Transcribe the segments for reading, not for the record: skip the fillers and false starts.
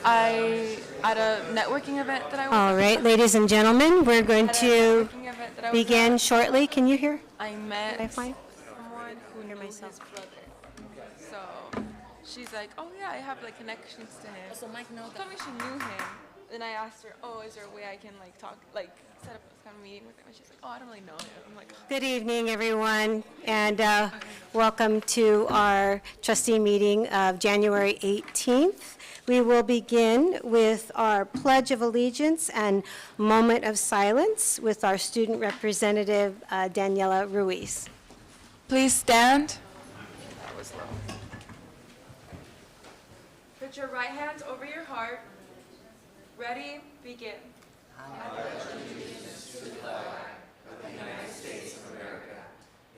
At a networking event that I was All right, ladies and gentlemen, we're going at a to networking event that I was begin at, shortly. Can you hear? I met Am I fine? someone who Hear knew myself. his brother. So she's like, oh yeah, I have like connections to him. So Mike knows She told me she knew him. Then I asked her, oh, is there a way I can like talk, like set up a kind of meeting with him? And she's like, oh, I don't really know him. I'm like, Good evening, everyone, and welcome to our trustee meeting of January 18th. We will begin with our Pledge of Allegiance and moment of silence with our student representative, Daniela Ruiz. please stand. That was low. Put your right hands over your heart. Ready, begin.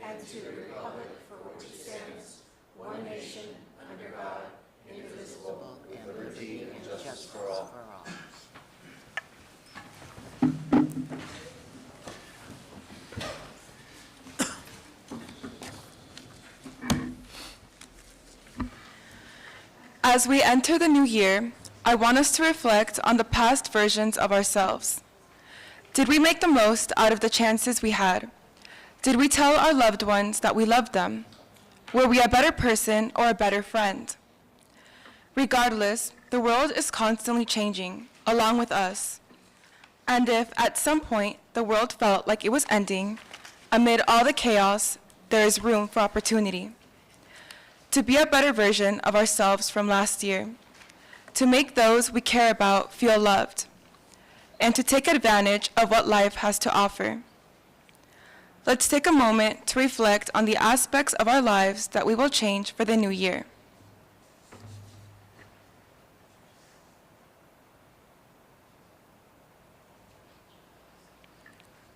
And to the republic for which it stands, one nation, under God, indivisible, and liberty and justice for all. As we enter the new year, I want us to reflect on the past versions of ourselves. Did we make the most out of the chances we had? Did we tell our loved ones that we loved them? Were we a better person or a better friend? Regardless, the world is constantly changing, along with us. And if at some point the world felt like it was ending, amid all the chaos, there is room for opportunity. To be a better version of ourselves from last year, to make those we care about feel loved, and to take advantage of what life has to offer. Let's take a moment to reflect on the aspects of our lives that we will change for the new year.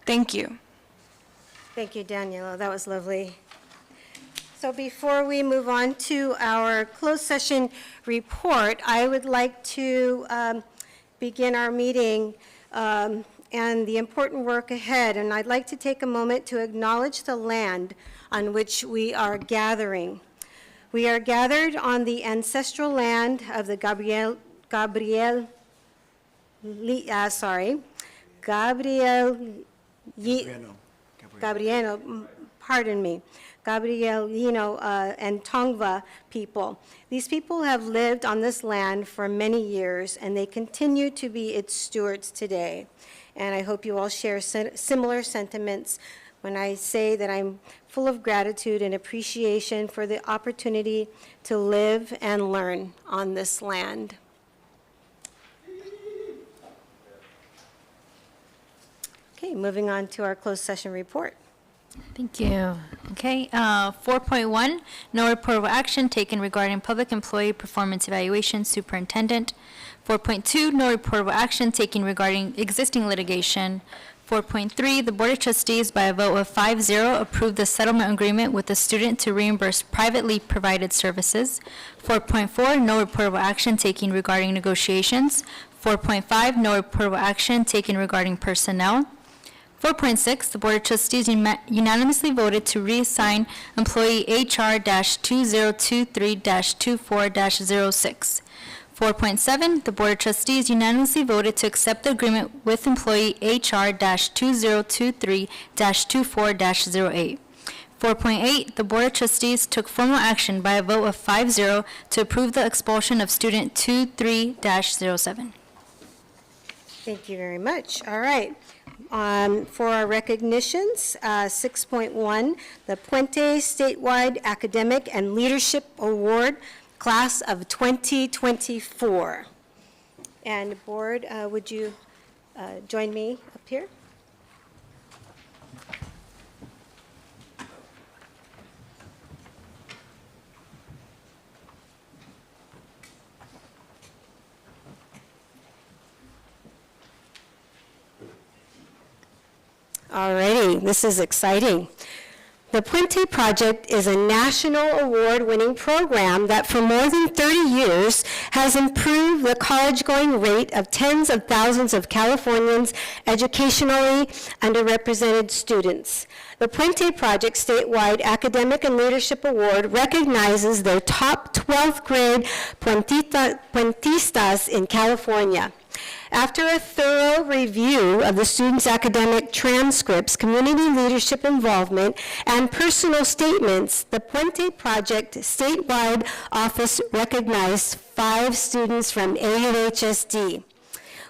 Thank you. Thank you, Daniela. That was lovely. So before we move on to our closed session report, I would like to begin our meeting and the important work ahead. And I'd like to take a moment to acknowledge the land on which we are gathering. We are gathered on the ancestral land of the Gabrielino, and Tongva people. These people have lived on this land for many years, and they continue to be its stewards today. And I hope you all share similar sentiments when I say that I'm full of gratitude and appreciation for the opportunity to live and learn on this land. Okay, moving on to our closed session report. Thank you. Okay, 4.1, no reportable action taken regarding public employee performance evaluation superintendent. 4.2, no reportable action taken regarding existing litigation. 4.3, the Board of Trustees by a vote of 5-0 approved the settlement agreement with the student to reimburse privately provided services. 4.4, no reportable action taken regarding negotiations. 4.5, no reportable action taken regarding personnel. 4.6, the Board of Trustees unanimously voted to reassign employee HR-2023-24-06. 4.7, the Board of Trustees unanimously voted to accept the agreement with employee HR-2023-24-08. 4.8, the Board of Trustees took formal action by a vote of 5-0 to approve the expulsion of student 23-07. Thank you very much. All right. For our recognitions, 6.1, the Puente Statewide Academic and Leadership Award, Class of 2024. And Board, would you join me up here? All righty, this is exciting. The Puente Project is a national award-winning program that for more than 30 years has improved the college-going rate of tens of thousands of Californians' educationally underrepresented students. The Puente Project statewide Academic and Leadership Award recognizes their top 12th grade Puentistas in California. After a thorough review of the students' academic transcripts, community leadership involvement, and personal statements, the Puente Project statewide office recognized 5 students from AUHSD.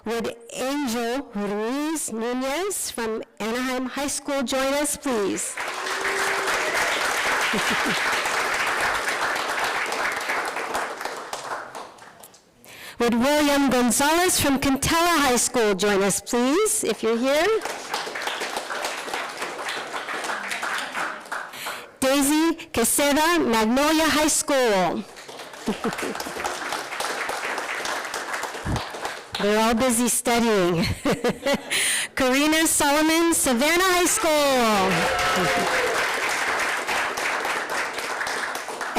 Would Angel Ruiz Nunez from Anaheim High School join us, please? Would William Gonzalez from Cantella High School join us, please, if you're here? Daisy Queseda, Magnolia High School. They're all busy studying. Karina Solomon, Savannah High School.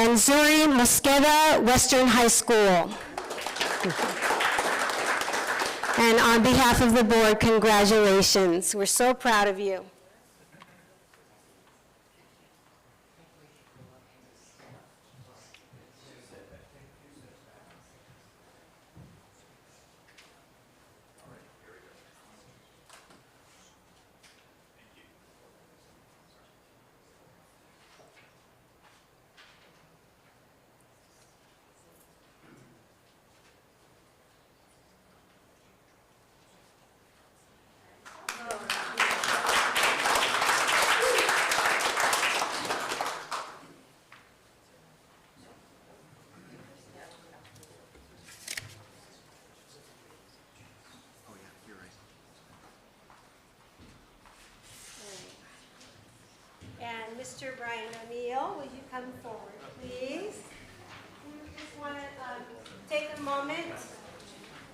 And Zuri Mosqueda, Western High School. And on behalf of the board, congratulations. We're so proud of you. And Mr. Brian O'Neill, will you come forward, please? We just want to take a moment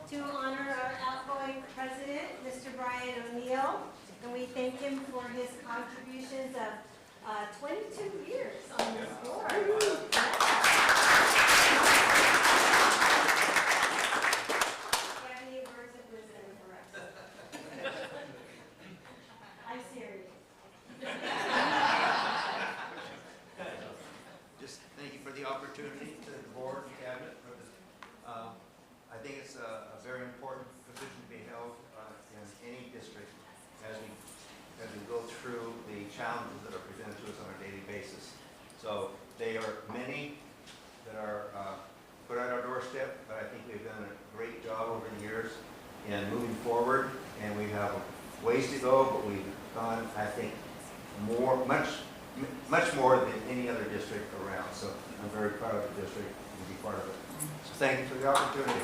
to honor our outgoing president, Mr. Brian O'Neill, and we thank him for his contributions of 22 years on this board. Any words of wisdom for us? I'm serious. Just thank you for the opportunity to the board and cabinet for this. I think it's a very important position to be held in any district as we go through the challenges that are presented to us on a daily basis. So they are many that are put at our doorstep, but I think we've done a great job over the years in moving forward, and we have ways to go, but we've gone, I think, much more than any other district around. So I'm very proud of the district and to be part of it. So thank you for the opportunity.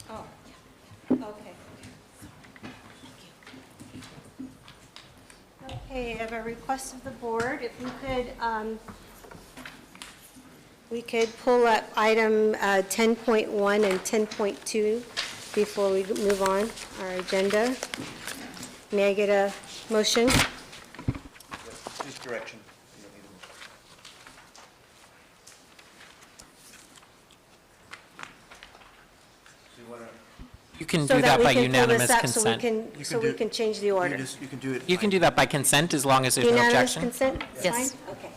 Oh, okay. Okay, I have a request of the board. If we could pull up item 10.1 and 10.2 before we move on our agenda. May I get a motion? Just direction. Do you want to? You can So do that we by can pull unanimous this up consent. So we can change the order. You can do it. You can do that by consent as long as there's no Unanimous objection. consent? It's Yes. fine? Okay.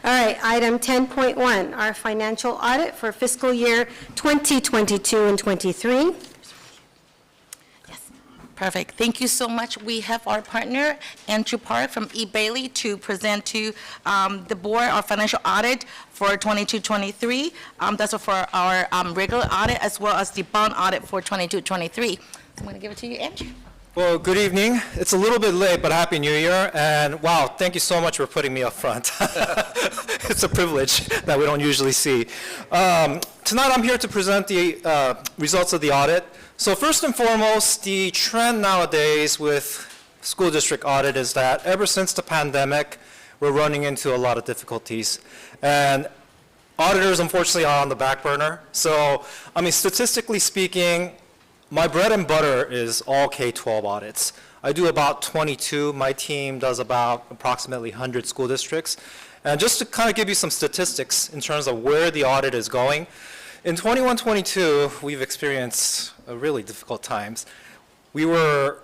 All right, item 10.1, our financial audit for fiscal year 2022 and 23. Yes, perfect. Thank you so much. We have our partner, Andrew Park from E. Bailey, to present to the board our financial audit for 22-23. That's for our regular audit as well as the bond audit for 22-23. I'm going to give it to you, Andrew. Well, good evening. It's a little bit late, but Happy New Year. And wow, thank you so much for putting me up front. It's a privilege that we don't usually see. Tonight I'm here to present the results of the audit. So first and foremost, the trend nowadays with school district audit is that ever since the pandemic, we're running into a lot of difficulties. And auditors, unfortunately, are on the back burner. So, I mean, statistically speaking, my bread and butter is all K-12 audits. I do about 22. My team does about approximately 100 school districts. And just to kind of give you some statistics in terms of where the audit is going, in 21-22, we've experienced really difficult times. We were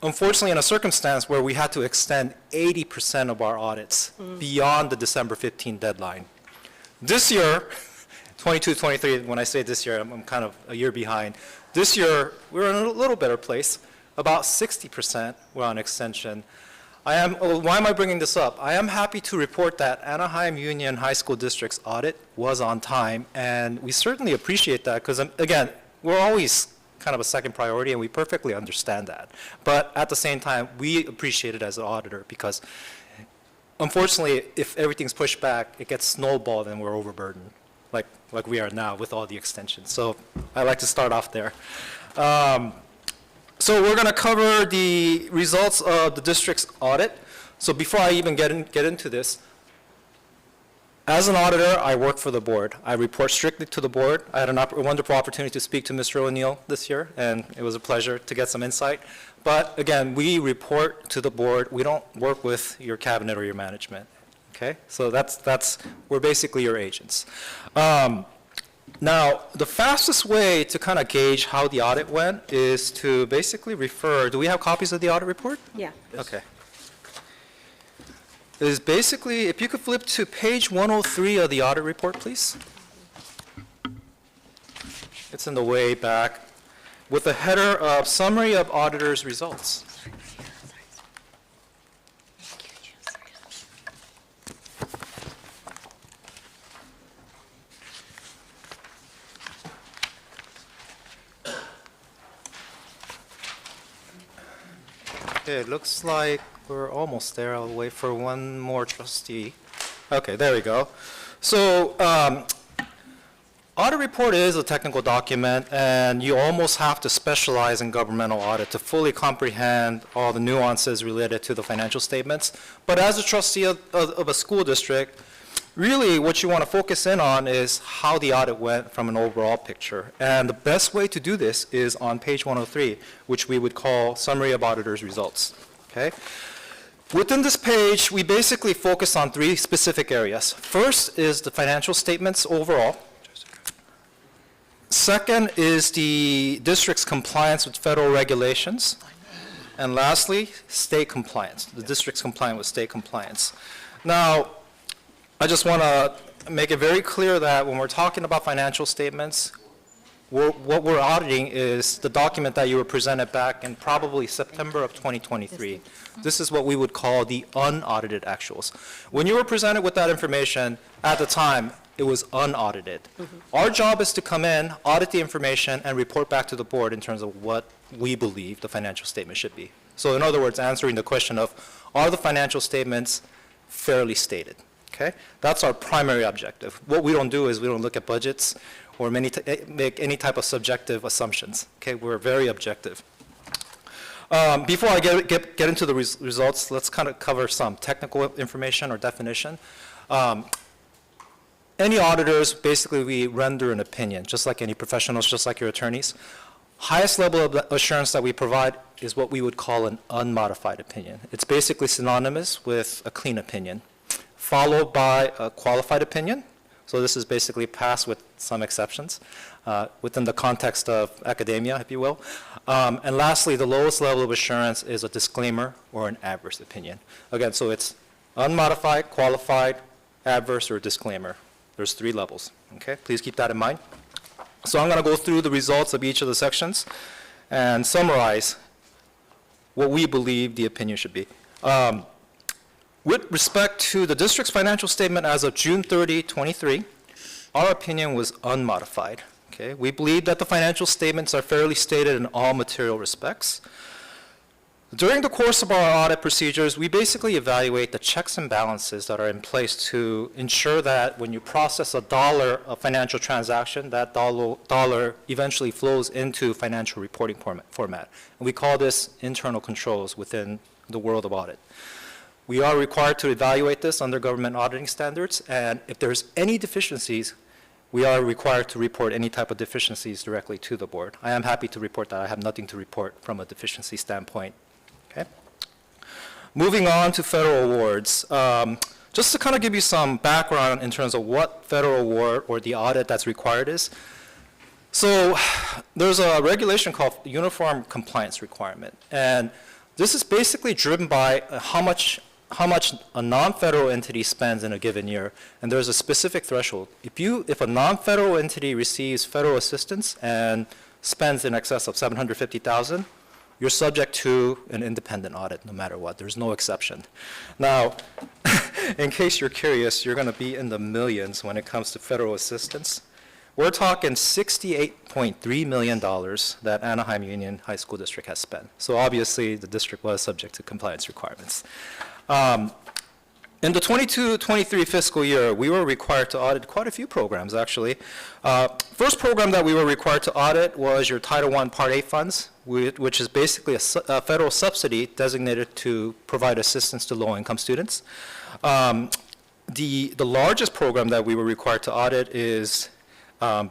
unfortunately in a circumstance where we had to extend 80% of our audits beyond the December 15 deadline. This year, 22-23, when I say this year, I'm kind of a year behind. This year, we're in a little better place. About 60% were on extension. Why am I bringing this up? I am happy to report that Anaheim Union High School District's audit was on time, and we certainly appreciate that because, again, we're always kind of a second priority, and we perfectly understand that. But at the same time, we appreciate it as an auditor because, unfortunately, if everything's pushed back, it gets snowballed and we're overburdened, like we are now with all the extensions. So I'd like to start off there. So we're going to cover the results of the district's audit. So before I even get into this, as an auditor, I work for the board. I report strictly to the board. I had a wonderful opportunity to speak to Mr. O'Neill this year, and it was a pleasure to get some insight. But again, we report to the board. We don't work with your cabinet or your management. Okay? So we're basically your agents. Now, the fastest way to kind of gauge how the audit went is to basically refer, do we have copies of the audit report? Yeah. Okay. Is basically, if you could flip to page 103 of the audit report, please. It's in the way back with the header of Summary of Auditor's Results. Okay, it looks like we're almost there. I'll wait for one more trustee. Okay, there we go. So, audit report is a technical document, and you almost have to specialize in governmental audit to fully comprehend all the nuances related to the financial statements. But as a trustee of a school district, really what you want to focus in on is how the audit went from an overall picture. And the best way to do this is on page 103, which we would call Summary of Auditor's Results. Okay? Within this page, we basically focus on three specific areas. First is the financial statements overall. Second is the district's compliance with federal regulations. And lastly, state compliance. The district's compliant with state compliance. Now, I just want to make it very clear that when we're talking about financial statements, what we're auditing is the document that you were presented back in probably September of 2023. This is what we would call the unaudited actuals. When you were presented with that information, at the time, it was unaudited. Our job is to come in, audit the information, and report back to the board in terms of what we believe the financial statement should be. So in other words, answering the question of, are the financial statements fairly stated? Okay? That's our primary objective. What we don't do is we don't look at budgets or make any type of subjective assumptions. Okay? We're very objective. Before I get into the results, let's kind of cover some technical information or definition. Any auditors, basically we render an opinion, just like any professionals, just like your attorneys. Highest level of assurance that we provide is what we would call an unmodified opinion. It's basically synonymous with a clean opinion, followed by a qualified opinion. So this is basically passed with some exceptions within the context of academia, if you will. And lastly, the lowest level of assurance is a disclaimer or an adverse opinion. Again, so it's unmodified, qualified, adverse, or disclaimer. There's three levels, okay? Please keep that in mind. So I'm going to go through the results of each of the sections and summarize what we believe the opinion should be. With respect to the district's financial statement as of June 30, 23, our opinion was unmodified. Okay? We believe that the financial statements are fairly stated in all material respects. During the course of our audit procedures, we basically evaluate the checks and balances that are in place to ensure that when you process $1 of financial transaction, that dollar eventually flows into financial reporting format. And we call this internal controls within the world of audit. We are required to evaluate this under government auditing standards, and if there's any deficiencies, we are required to report any type of deficiencies directly to the board. I am happy to report that. I have nothing to report from a deficiency standpoint. Okay. Moving on to federal awards. Just to kind of give you some background in terms of what federal award or the audit that's required is. So there's a regulation called Uniform Compliance Requirement, and this is basically driven by how much a non-federal entity spends in a given year, and there's a specific threshold. If a non-federal entity receives federal assistance and spends in excess of $750,000, you're subject to an independent audit no matter what. There's no exception. Now, in case you're curious, you're going to be in the millions when it comes to federal assistance. We're talking $68.3 million that Anaheim Union High School District has spent. So obviously, the district was subject to compliance requirements. In the 22-23 fiscal year, we were required to audit quite a few programs, actually. First program that we were required to audit was your Title I Part A funds, which is basically a federal subsidy designated to provide assistance to low-income students. The largest program that we were required to audit is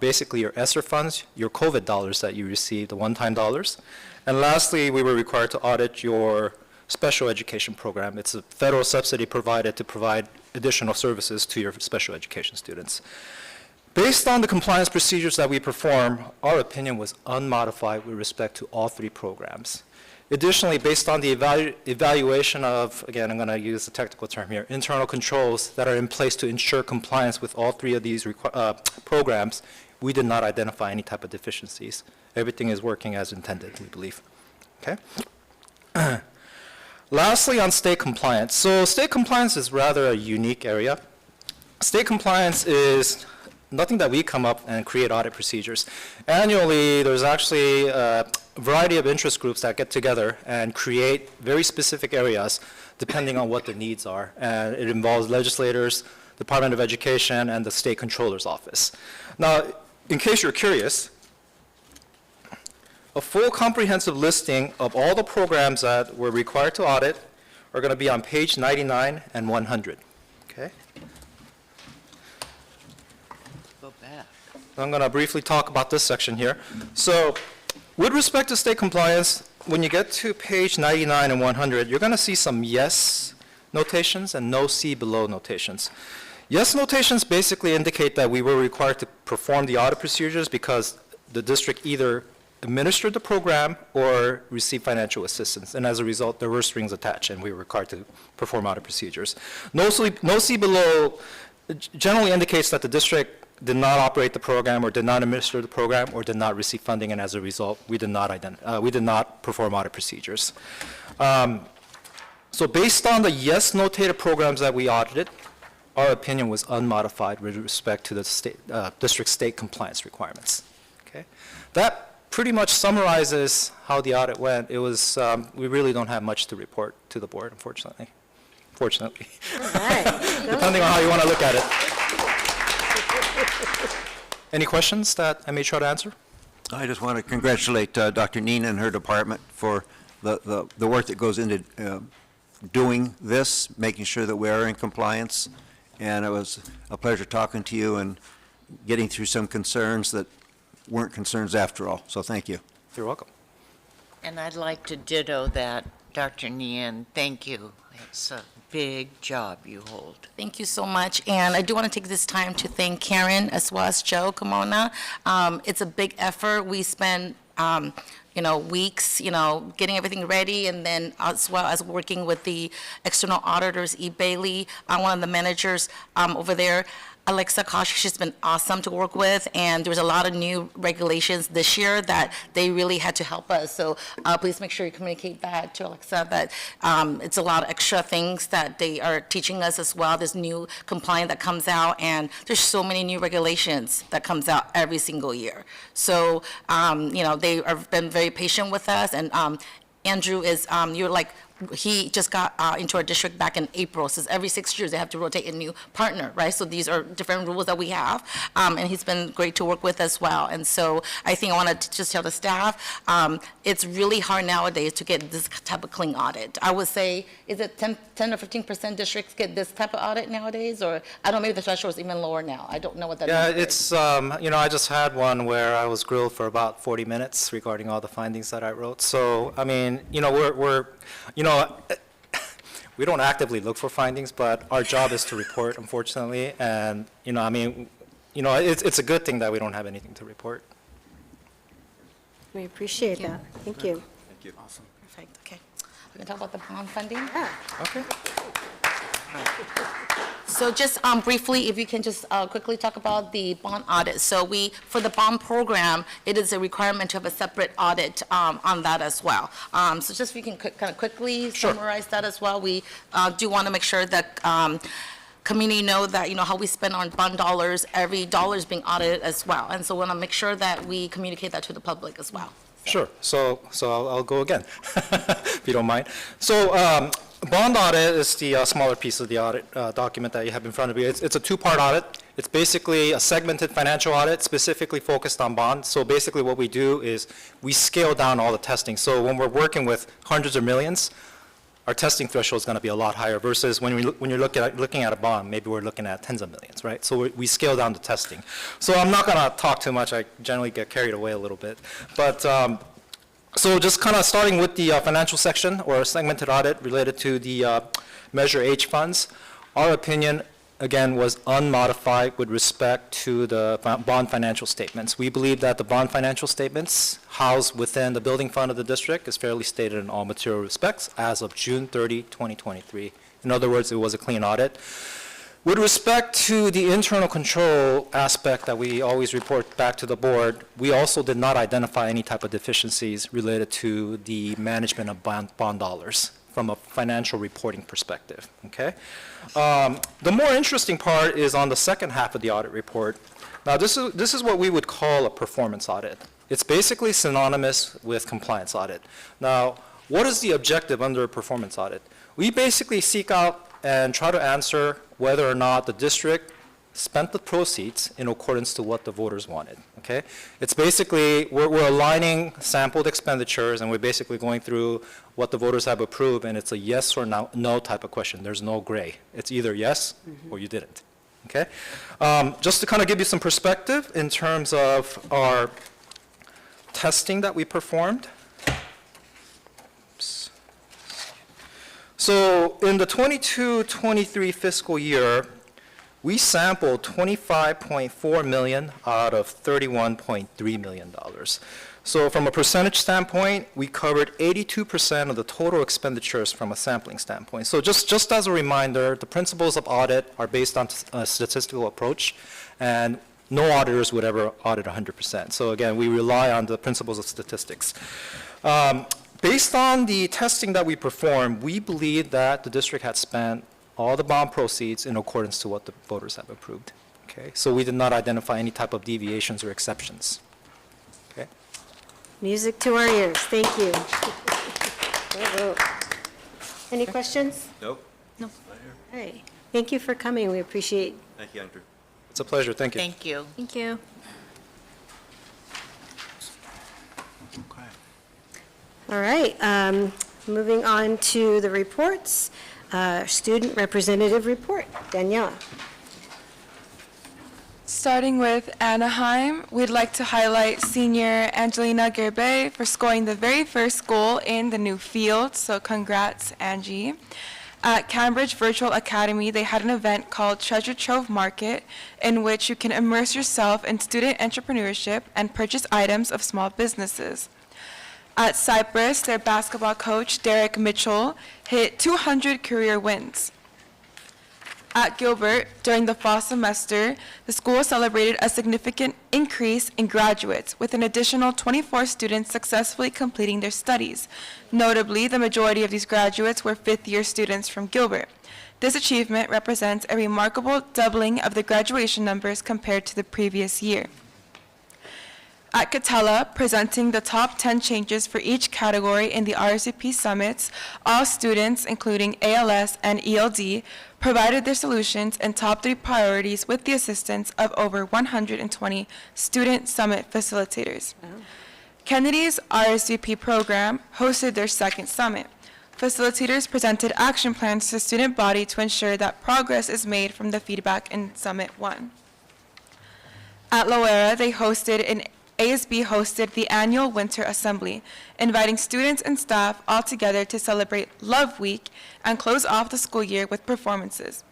basically your ESSER funds, your COVID dollars that you received, the one-time dollars. And lastly, we were required to audit your special education program. It's a federal subsidy provided to provide additional services to your special education students. Based on the compliance procedures that we perform, our opinion was unmodified with respect to all three programs. Additionally, based on the evaluation of, again, I'm going to use the technical term here, internal controls that are in place to ensure compliance with all three of these programs, we did not identify any type of deficiencies. Everything is working as intended, we believe. Okay? Lastly, on state compliance. So state compliance is rather a unique area. State compliance is nothing that we come up and create audit procedures. Annually, there's actually a variety of interest groups that get together and create very specific areas depending on what the needs are. And it involves legislators, Department of Education, and the State Controller's Office. Now, in case you're curious, a full comprehensive listing of all the programs that we're required to audit are going to be on page 99 and 100. Okay? Go back. I'm going to briefly talk about this section here. So, with respect to state compliance, when you get to page 99 and 100, you're going to see some yes notations and no see below notations. Yes notations basically indicate that we were required to perform the audit procedures because the district either administered the program or received financial assistance, and as a result, there were strings attached, and we were required to perform audit procedures. No see below generally indicates that the district did not operate the program or did not administer the program or did not receive funding, and as a result, we did not perform audit procedures. So based on the yes notated programs that we audited, our opinion was unmodified with respect to the district state compliance requirements. Okay, that pretty much summarizes how the audit went. It was we really don't have much to report to the board, unfortunately. Fortunately, depending on how you want to look at it. Any questions that I may try to answer? I just want to congratulate Dr. Nina and her department for the work that goes into doing this, making sure that we are in compliance. And it was a pleasure talking to you and getting through some concerns that weren't concerns after all. So thank you. You're welcome. And I'd like to ditto that, Dr. Nian. Thank you. It's a big job you hold. Thank you so much. And I do want to take this time to thank Karen as well as Joe Kimona. It's a big effort. We spend weeks, getting everything ready, and then as well as working with the external auditors, E. Bailey, one of the managers over there. Alexa Kosh, she's been awesome to work with, and there was a lot of new regulations this year that they really had to help us. So please make sure you communicate that to Alexa, that it's a lot of extra things that they are teaching us as well. There's new compliance that comes out, and there's so many new regulations that comes out every single year. So, they have been very patient with us, and Andrew is, you're like, he just got into our district back in April, says every 6 years they have to rotate a new partner, right? So these are different rules that we have, and he's been great to work with as well. And so I think I want to just tell the staff, it's really hard nowadays to get this type of clean audit. I would say, is it 10 or 15% districts get this type of audit nowadays? Or, I don't know, maybe the threshold is even lower now. I don't know what that Yeah, number is. it's, I just had one where I was grilled for about 40 minutes regarding all the findings that I wrote. So, I mean, we're we don't actively look for findings, but our job is to report, unfortunately. And, it's a good thing that we don't have anything to report. We appreciate that. Thank you. Thank you. Awesome, perfect, okay. We can talk about the bond funding? Yeah. Okay. So just briefly, if you can just quickly talk about the bond audit. So for the bond program, it is a requirement to have a separate audit on that as well. So just if you can kind of quickly summarize that as well. We do want to make sure that community know that, how we spend on bond dollars, every dollar is being audited as well. And so we want to make sure that we communicate that to the public as well. Sure. So I'll go again, if you don't mind. So bond audit is the smaller piece of the audit document that you have in front of you. It's a two-part audit. It's basically a segmented financial audit specifically focused on bonds. So basically what we do is we scale down all the testing. So when we're working with hundreds of millions, our testing threshold is going to be a lot higher versus when you're looking at a bond, maybe we're looking at tens of millions, right? So we scale down the testing. So I'm not going to talk too much. I generally get carried away a little bit. But so just kind of starting with the financial section or segmented audit related to the Measure H funds, our opinion, again, was unmodified with respect to the bond financial statements. We believe that the bond financial statements housed within the building fund of the district is fairly stated in all material respects as of June 30, 2023. In other words, it was a clean audit. With respect to the internal control aspect that we always report back to the board, we also did not identify any type of deficiencies related to the management of bond dollars from a financial reporting perspective, okay? The more interesting part is on the second half of the audit report. Now, this is what we would call a performance audit. It's basically synonymous with compliance audit. Now, what is the objective under a performance audit? We basically seek out and try to answer whether or not the district spent the proceeds in accordance to what the voters wanted, okay? It's basically, we're aligning sampled expenditures, and we're basically going through what the voters have approved, and it's a yes or no type of question. There's no gray. It's either yes or you didn't, okay? Just to kind of give you some perspective in terms of our testing that we performed. Oops. So in the 22-23 fiscal year, we sampled 25.4 million out of $31.3 million. So from a percentage standpoint, we covered 82% of the total expenditures from a sampling standpoint. So just as a reminder, the principles of audit are based on a statistical approach, and no auditors would ever audit 100%. So again, we rely on the principles of statistics. Based on the testing that we performed, we believe that the district had spent all the bond proceeds in accordance to what the voters have approved. Okay, so we did not identify any type of deviations or exceptions. Okay. Music to our ears. Thank you. Bravo. Any questions? Nope. Hey, thank you for coming. We appreciate. Thank you, Andrew. It's a pleasure. Thank you. Thank you. Thank you. All right, moving on to the reports. Student representative report. Daniela. Starting with Anaheim, we'd like to highlight senior Angelina Gerbe for scoring the very first goal in the new field, so congrats, Angie. At Cambridge Virtual Academy, they had an event called Treasure Trove Market, in which you can immerse yourself in student entrepreneurship and purchase items of small businesses. At Cypress, their basketball coach, Derek Mitchell, hit 200 career wins. At Gilbert, during the fall semester, the school celebrated a significant increase in graduates, with an additional 24 students successfully completing their studies. Notably, the majority of these graduates were fifth-year students from Gilbert. This achievement represents a remarkable doubling of the graduation numbers compared to the previous year. At Catella, presenting the top 10 changes for each category in the RSVP summits, all students, including ALS and ELD, provided their solutions and top 3 priorities with the assistance of over 120 student summit facilitators. Kennedy's RSVP program hosted their second summit. Facilitators presented action plans to the student body to ensure that progress is made from the feedback in Summit 1. At Loera, ASB hosted the annual Winter Assembly, inviting students and staff all together to celebrate Love Week and close off the school year with performances.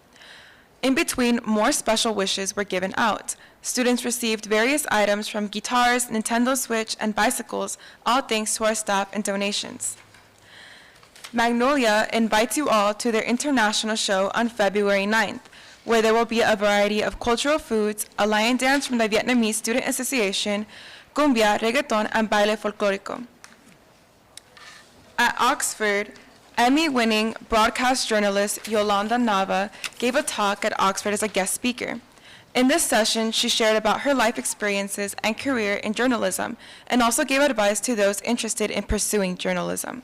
In between, more special wishes were given out. Students received various items from guitars, Nintendo Switch, and bicycles, all thanks to our staff and donations. Magnolia invites you all to their international show on February 9th, where there will be a variety of cultural foods, a lion dance from the Vietnamese Student Association, cumbia, reggaeton, and baile folklorico. At Oxford, Emmy-winning broadcast journalist Yolanda Nava gave a talk at Oxford as a guest speaker. In this session, she shared about her life experiences and career in journalism, and also gave advice to those interested in pursuing journalism.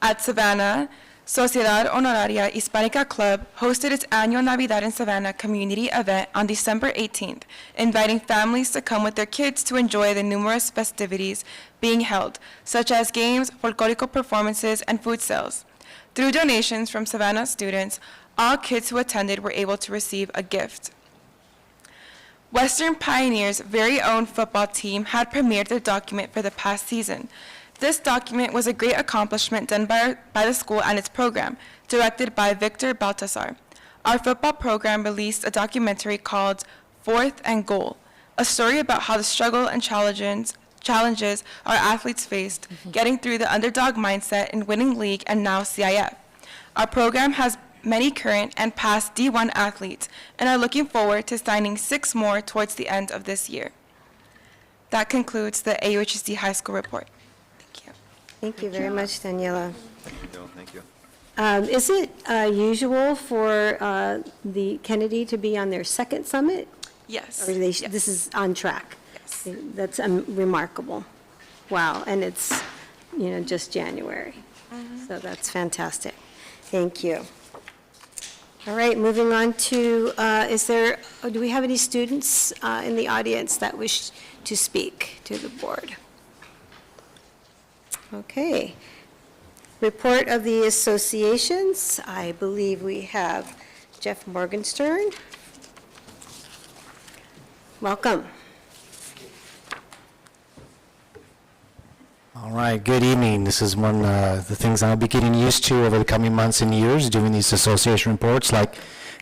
At Savannah, Sociedad Honoraria Hispanica Club hosted its annual Navidad in Savannah community event on December 18th, inviting families to come with their kids to enjoy the numerous festivities being held, such as games, folklorico performances, and food sales. Through donations from Savannah students, all kids who attended were able to receive a gift. Western Pioneer's very own football team had premiered their document for the past season. This document was a great accomplishment done by the school and its program, directed by Victor Baltasar. Our football program released a documentary called Fourth and Goal, a story about how the struggle and challenges our athletes faced, getting through the underdog mindset in winning league and now CIF. Our program has many current and past D1 athletes and are looking forward to signing 6 more towards the end of this year. That concludes the AUHSD High School report. Thank you very much, Daniela. Thank you. Is it usual for the Kennedy to be on their second summit? Yes. Or Yes. this is on track? Yes. That's remarkable. Wow, and it's, just January. So that's fantastic. Thank you. All right, moving on to, do we have any students in the audience that wish to speak to the board? Okay. Report of the associations. I believe we have Jeff Morgenstern. Welcome. All right, good evening. This is one of the things I'll be getting used to over the coming months and years, doing these association reports, like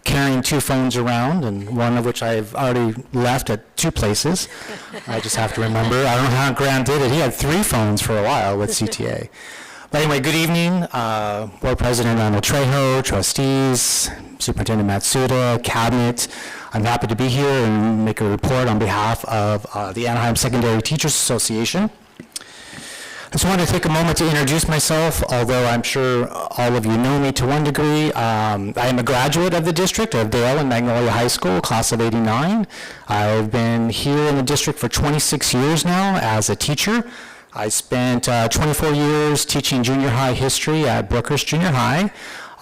carrying 2 phones around, and one of which I've already left at 2 places. I just have to remember. I don't know how Grant did it. He had 3 phones for a while with CTA. But anyway, good evening, Board President Ronald Trejo, trustees, Superintendent Matsuda, Cabinet. I'm happy to be here and make a report on behalf of the Anaheim Secondary Teachers Association. I just wanted to take a moment to introduce myself, although I'm sure all of you know me to one degree. I am a graduate of the district of Dale and Magnolia High School, class of '89. I've been here in the district for 26 years now as a teacher. I spent 24 years teaching junior high history at Brookhurst Junior High,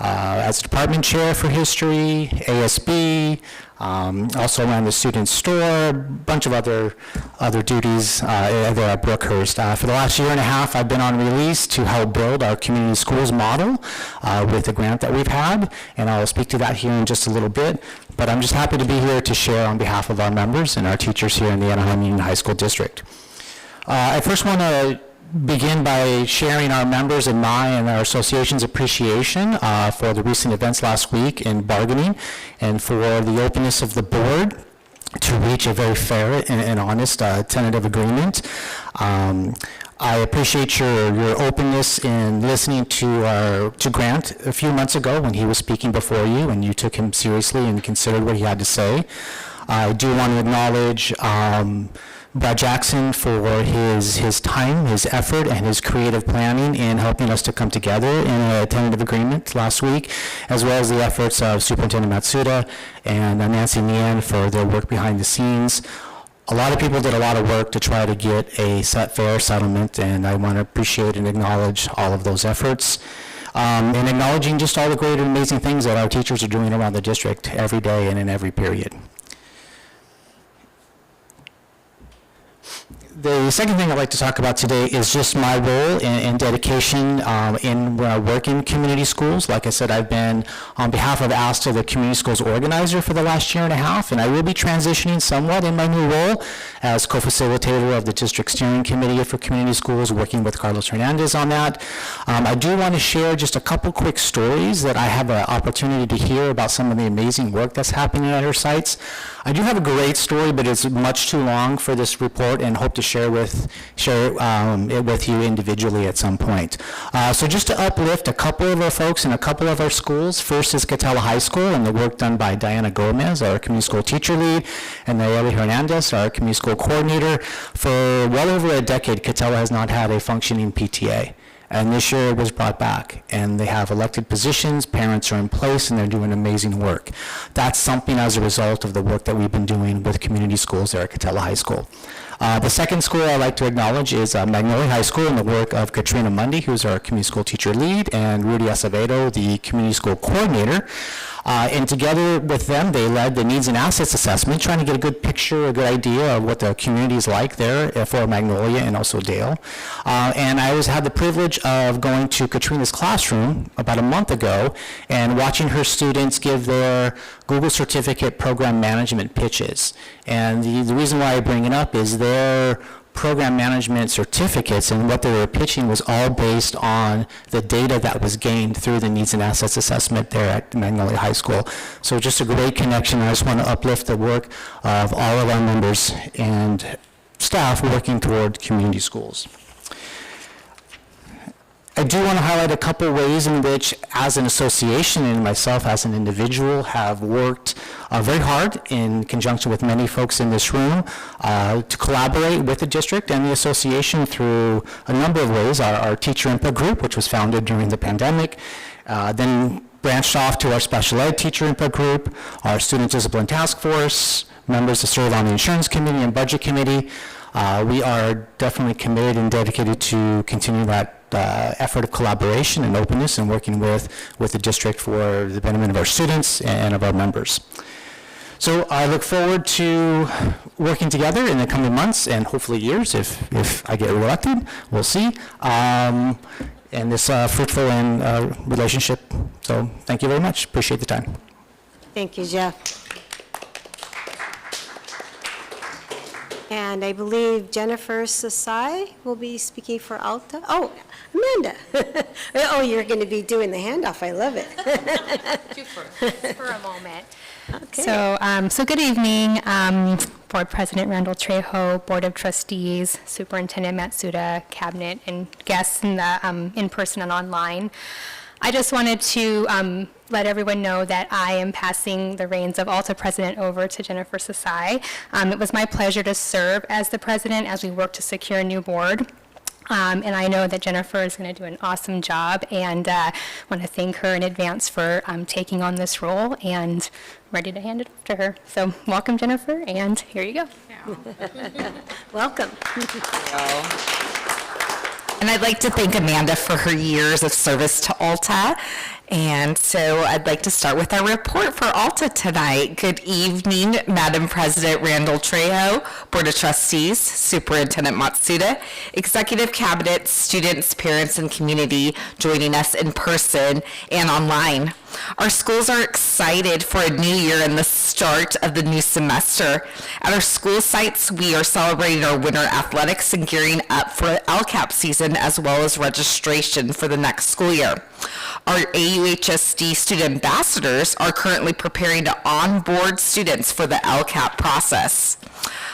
as a department chair for history, ASB, also ran the student store, a bunch of other duties there at Brookhurst. For the last year and a half, I've been on release to help build our community schools model with the grant that we've had, and I'll speak to that here in just a little bit. But I'm just happy to be here to share on behalf of our members and our teachers here in the Anaheim Union High School District. I first want to begin by sharing our members and our association's appreciation for the recent events last week in bargaining and for the openness of the board to reach a very fair and honest tentative agreement. I appreciate your openness in listening to Grant a few months ago when he was speaking before you, and you took him seriously and considered what he had to say. I do want to acknowledge Brad Jackson for his time, his effort, and his creative planning in helping us to come together in a tentative agreement last week, as well as the efforts of Superintendent Matsuda and Nancy Nian for their work behind the scenes. a lot of people did a lot of work to try to get a fair settlement, and I want to appreciate and acknowledge all of those efforts. And acknowledging just all the great and amazing things that our teachers are doing around the district every day and in every period. The second thing I'd like to talk about today is just my role and dedication in working community schools. Like I said, I've been, on behalf of ASTA, the community schools organizer for the last year and a half, and I will be transitioning somewhat in my new role as co-facilitator of the district steering committee for community schools, working with Carlos Hernandez on that. I do want to share just a couple quick stories that I have an opportunity to hear about some of the amazing work that's happening at our sites. I do have a great story, but it's much too long for this report, and hope to share it with you individually at some point. So just to uplift a couple of our folks in a couple of our schools. First is Catella High School and the work done by Diana Gomez, our community school teacher lead, and Nayeli Hernandez, our community school coordinator. For well over a decade, Catella has not had a functioning PTA. And this year it was brought back, and they have elected positions, parents are in place, and they're doing amazing work. That's something as a result of the work that we've been doing with community schools there at Catella High School. The second school I'd like to acknowledge is Magnolia High School, and the work of Katrina Mundy, who's our community school teacher lead, and Rudy Acevedo, the community school coordinator. And together with them, they led the needs and assets assessment, trying to get a good picture, a good idea of what the community is like there for Magnolia and also Dale. And I always had the privilege of going to Katrina's classroom about a month ago and watching her students give their Google Certificate Program Management pitches. And the reason why I bring it up is their program management certificates and what they were pitching was all based on the data that was gained through the needs and assets assessment there at Magnolia High School. So just a great connection. I just want to uplift the work of all of our members and staff working toward community schools. I do want to highlight a couple ways in which, as an association and myself as an individual, have worked very hard in conjunction with many folks in this room to collaborate with the district and the association through a number of ways. Our teacher input group, which was founded during the pandemic, then branched off to our special ed teacher input group, our student discipline task force, members that serve on the insurance committee and budget committee. We are definitely committed and dedicated to continue that effort of collaboration and openness and working with the district for the benefit of our students and of our members. So I look forward to working together in the coming months and hopefully years if I get reelected, we'll see, and this fruitful and relationship. So thank you very much, appreciate the time. Thank you, Jeff. And I believe Jennifer Sasai will be speaking for Alta. Oh, Amanda. Oh, you're going to be doing the handoff. I love it. For a moment. Okay. So good evening, Board President Randall Trejo, Board of Trustees, Superintendent Matsuda, Cabinet, and guests in the in-person and online. I just wanted to let everyone know that I am passing the reins of Alta President over to Jennifer Sasai. It was my pleasure to serve as the president as we work to secure a new board. And I know that Jennifer is going to do an awesome job, and want to thank her in advance for taking on this role, and ready to hand it off to her. So welcome, Jennifer, and here you go. Welcome. And I'd like to thank Amanda for her years of service to Alta. And so I'd like to start with our report for Alta tonight. Good evening, Madam President Randall Trejo, Board of Trustees, Superintendent Matsuda, Executive Cabinet, students, parents, and community joining us in person and online. Our schools are excited for a new year and the start of the new semester. At our school sites, we are celebrating our winter athletics and gearing up for LCAP season as well as registration for the next school year. Our AUHSD student ambassadors are currently preparing to onboard students for the LCAP process.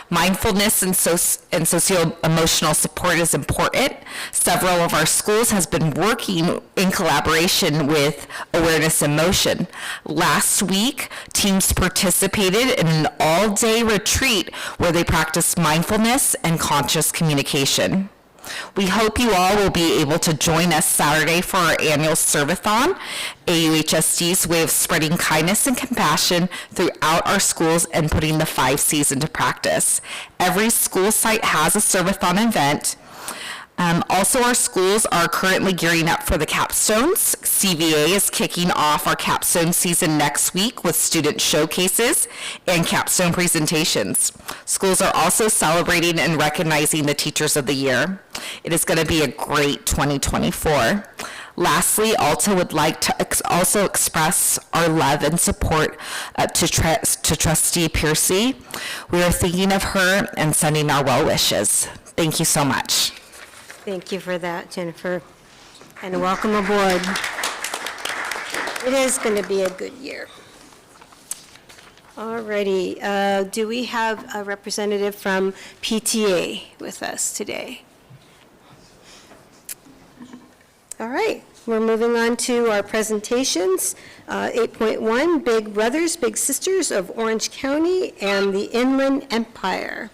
Mindfulness and socio-emotional support is important. Several of our schools has been working in collaboration with Awareness in Motion. Last week, teams participated in an all-day retreat where they practiced mindfulness and conscious communication. We hope you all will be able to join us Saturday for our annual Serve-a-thon, AUHSD's way of spreading kindness and compassion throughout our schools and putting the 5 C's into practice. Every school site has a Serve-a-thon event. Also, our schools are currently gearing up for the capstones. CVA is kicking off our capstone season next week with student showcases and capstone presentations. Schools are also celebrating and recognizing the Teachers of the Year. It is going to be a great 2024. Lastly, Alta would like to also express our love and support to Trustee Piercy. We are thinking of her and sending our well wishes. Thank you so much. Thank you for that, Jennifer, and welcome aboard. It is going to be a good year. All righty, do we have a representative from PTA with us today? All right, we're moving on to our presentations. 8.1, Big Brothers, Big Sisters of Orange County and the Inland Empire.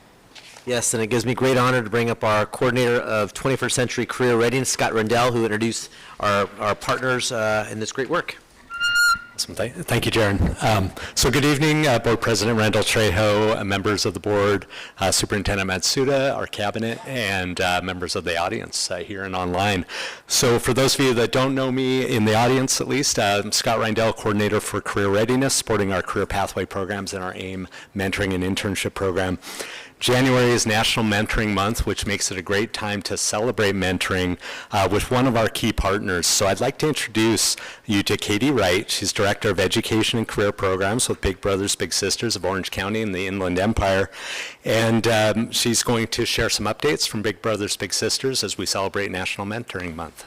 Yes, and it gives me great honor to bring up our coordinator of 21st Century Career Readiness, Scott Rendell, who introduced our partners in this great work. Awesome. Thank you, Jaron. So good evening, Board President Randall Trejo, members of the board, Superintendent Matsuda, our cabinet, and members of the audience here and online. So for those of you that don't know me, in the audience at least, I'm Scott Rendell, Coordinator for Career Readiness, supporting our career pathway programs and our AIM mentoring and internship program. January is National Mentoring Month, which makes it a great time to celebrate mentoring with one of our key partners. So I'd like to introduce you to Katie Wright. She's Director of Education and Career Programs with Big Brothers Big Sisters of Orange County and the Inland Empire. And she's going to share some updates from Big Brothers Big Sisters as we celebrate National Mentoring Month.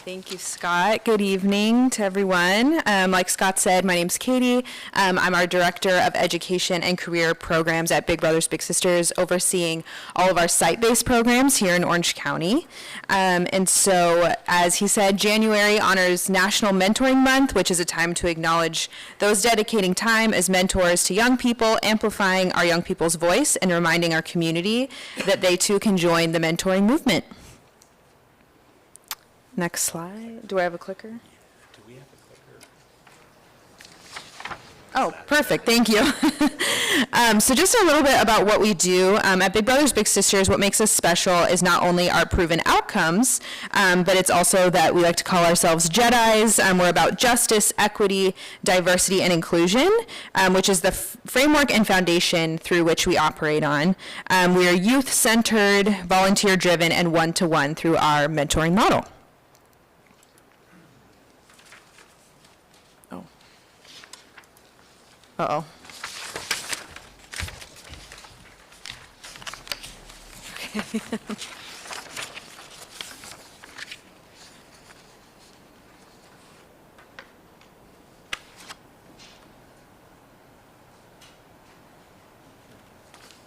Thank you, Scott. Good evening to everyone. Like Scott said, my name's Katie. I'm our Director of Education and Career Programs at Big Brothers Big Sisters, overseeing all of our site-based programs here in Orange County. And so, as he said, January honors National Mentoring Month, which is a time to acknowledge those dedicating time as mentors to young people, amplifying our young people's voice, and reminding our community that they too can join the mentoring movement. Next slide. Do I have a clicker? Do we have a clicker? Oh, perfect. Thank you. So just a little bit about what we do. At Big Brothers Big Sisters, what makes us special is not only our proven outcomes, but it's also that we like to call ourselves Jedis. We're about justice, equity, diversity, and inclusion, which is the framework and foundation through which we operate on. We are youth-centered, volunteer-driven, and one-to-one through our mentoring model. Uh-oh. Okay.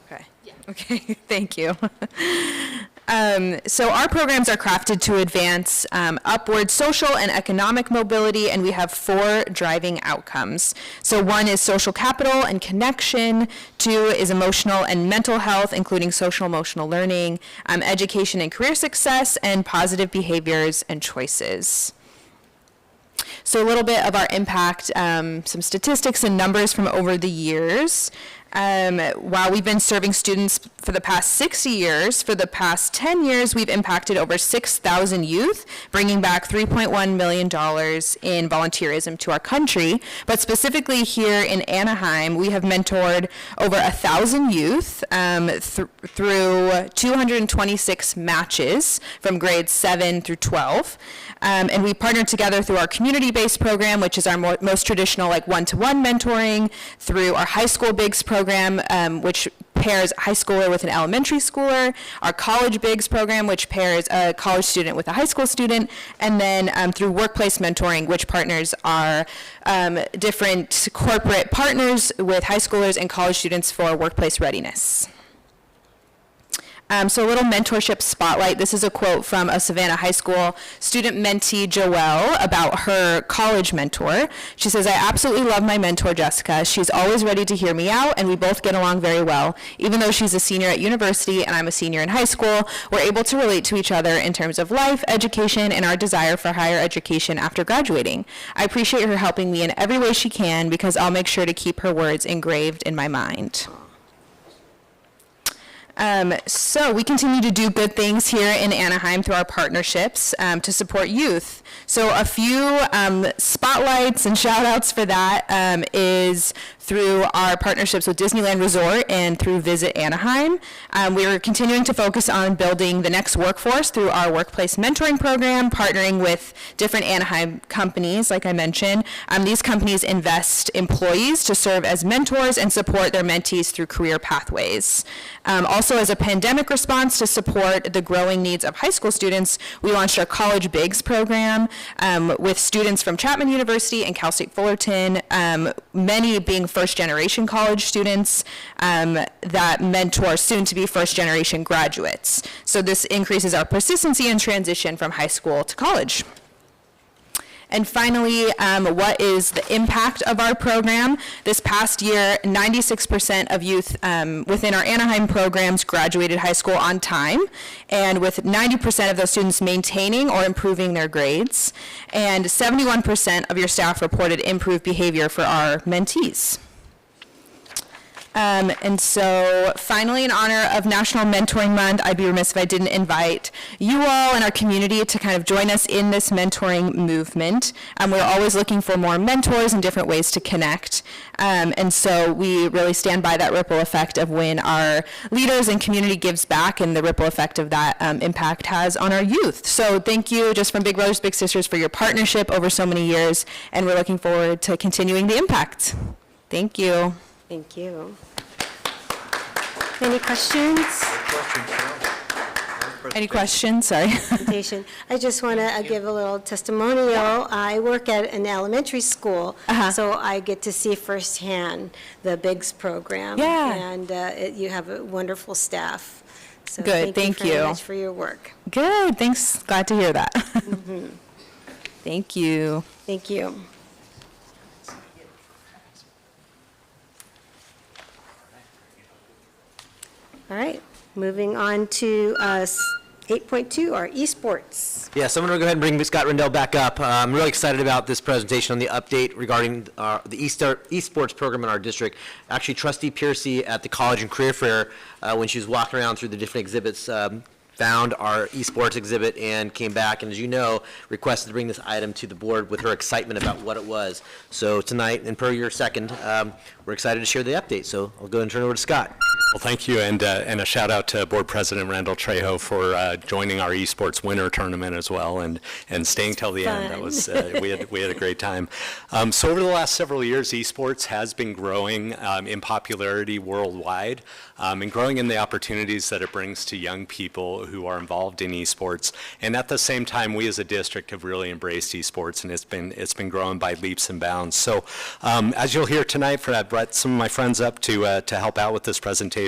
Okay. Yeah. Okay, thank you. So our programs are crafted to advance upward social and economic mobility, and we have 4 driving outcomes. So 1 is social capital and connection, 2 is emotional and mental health, including social emotional learning, education and career success, and positive behaviors and choices. So a little bit of our impact, some statistics and numbers from over the years. While we've been serving students for the past 60 years, for the past 10 years, we've impacted over 6,000 youth, bringing back $3.1 million in volunteerism to our country. But specifically here in Anaheim, we have mentored over 1,000 youth through 226 matches from grades 7 through 12. And we partnered together through our community-based program, which is our most traditional, like one-to-one mentoring, through our high school bigs program, which pairs a high schooler with an elementary schooler, our college bigs program, which pairs a college student with a high school student, and then through workplace mentoring, which partners our different corporate partners with high schoolers and college students for workplace readiness. So a little mentorship spotlight. This is a quote from a Savannah High School student mentee, Joelle, about her college mentor. She says, "I absolutely love my mentor, Jessica. She's always ready to hear me out, and we both get along very well. Even though she's a senior at university and I'm a senior in high school, we're able to relate to each other in terms of life, education, and our desire for higher education after graduating. I appreciate her helping me in every way she can because I'll make sure to keep her words engraved in my mind." So we continue to do good things here in Anaheim through our partnerships to support youth. So a few spotlights and shout outs for that is through our partnerships with Disneyland Resort and through Visit Anaheim. We are continuing to focus on building the next workforce through our workplace mentoring program, partnering with different Anaheim companies, like I mentioned. These companies invest employees to serve as mentors and support their mentees through career pathways. Also, as a pandemic response to support the growing needs of high school students, we launched our College Bigs program with students from Chapman University and Cal State Fullerton, many being first-generation college students that mentor soon-to-be first-generation graduates. So this increases our persistency and transition from high school to college. And finally, what is the impact of our program? This past year, 96% of youth within our Anaheim programs graduated high school on time, and with 90% of those students maintaining or improving their grades, and 71% of your staff reported improved behavior for our mentees. And so finally, in honor of National Mentoring Month, I'd be remiss if I didn't invite you all and our community to kind of join us in this mentoring movement. We're always looking for more mentors and different ways to connect. And so we really stand by that ripple effect of when our leaders and community gives back and the ripple effect of that impact has on our youth. So thank you just from Big Brothers Big Sisters for your partnership over so many years, and we're looking forward to continuing the impact. Thank you. Thank you. Any questions? Any questions? Sorry. I just want to give a little testimonial. I work at an elementary school, so I get to see firsthand the BIGS program. Yeah. And you have a wonderful staff. So Good, thank Thank you very you. much for your work. Good, thanks. Glad to hear that. Thank you. Thank you. All right, moving on to 8.2, our esports. Yeah, so I'm going to go ahead and bring Scott Rendell back up. I'm really excited about this presentation on the update regarding the esports program in our district. Actually, Trustee Piercy at the College and Career Fair, when she was walking around through the different exhibits, found our esports exhibit and came back, and as you know, requested to bring this item to the board with her excitement about what it was. So tonight, and per your second, we're excited to share the update. So I'll go and turn it over to Scott. Well, thank you, and a shout out to Board President Randall Trejo for joining our esports winter tournament as well, and staying till the end. That was we had a great time. So over the last several years, esports has been growing in popularity worldwide, and growing in the opportunities that it brings to young people who are involved in esports. And at the same time, we as a district have really embraced esports, and it's been growing by leaps and bounds. So as you'll hear tonight, I brought some of my friends up to help out with this presentation,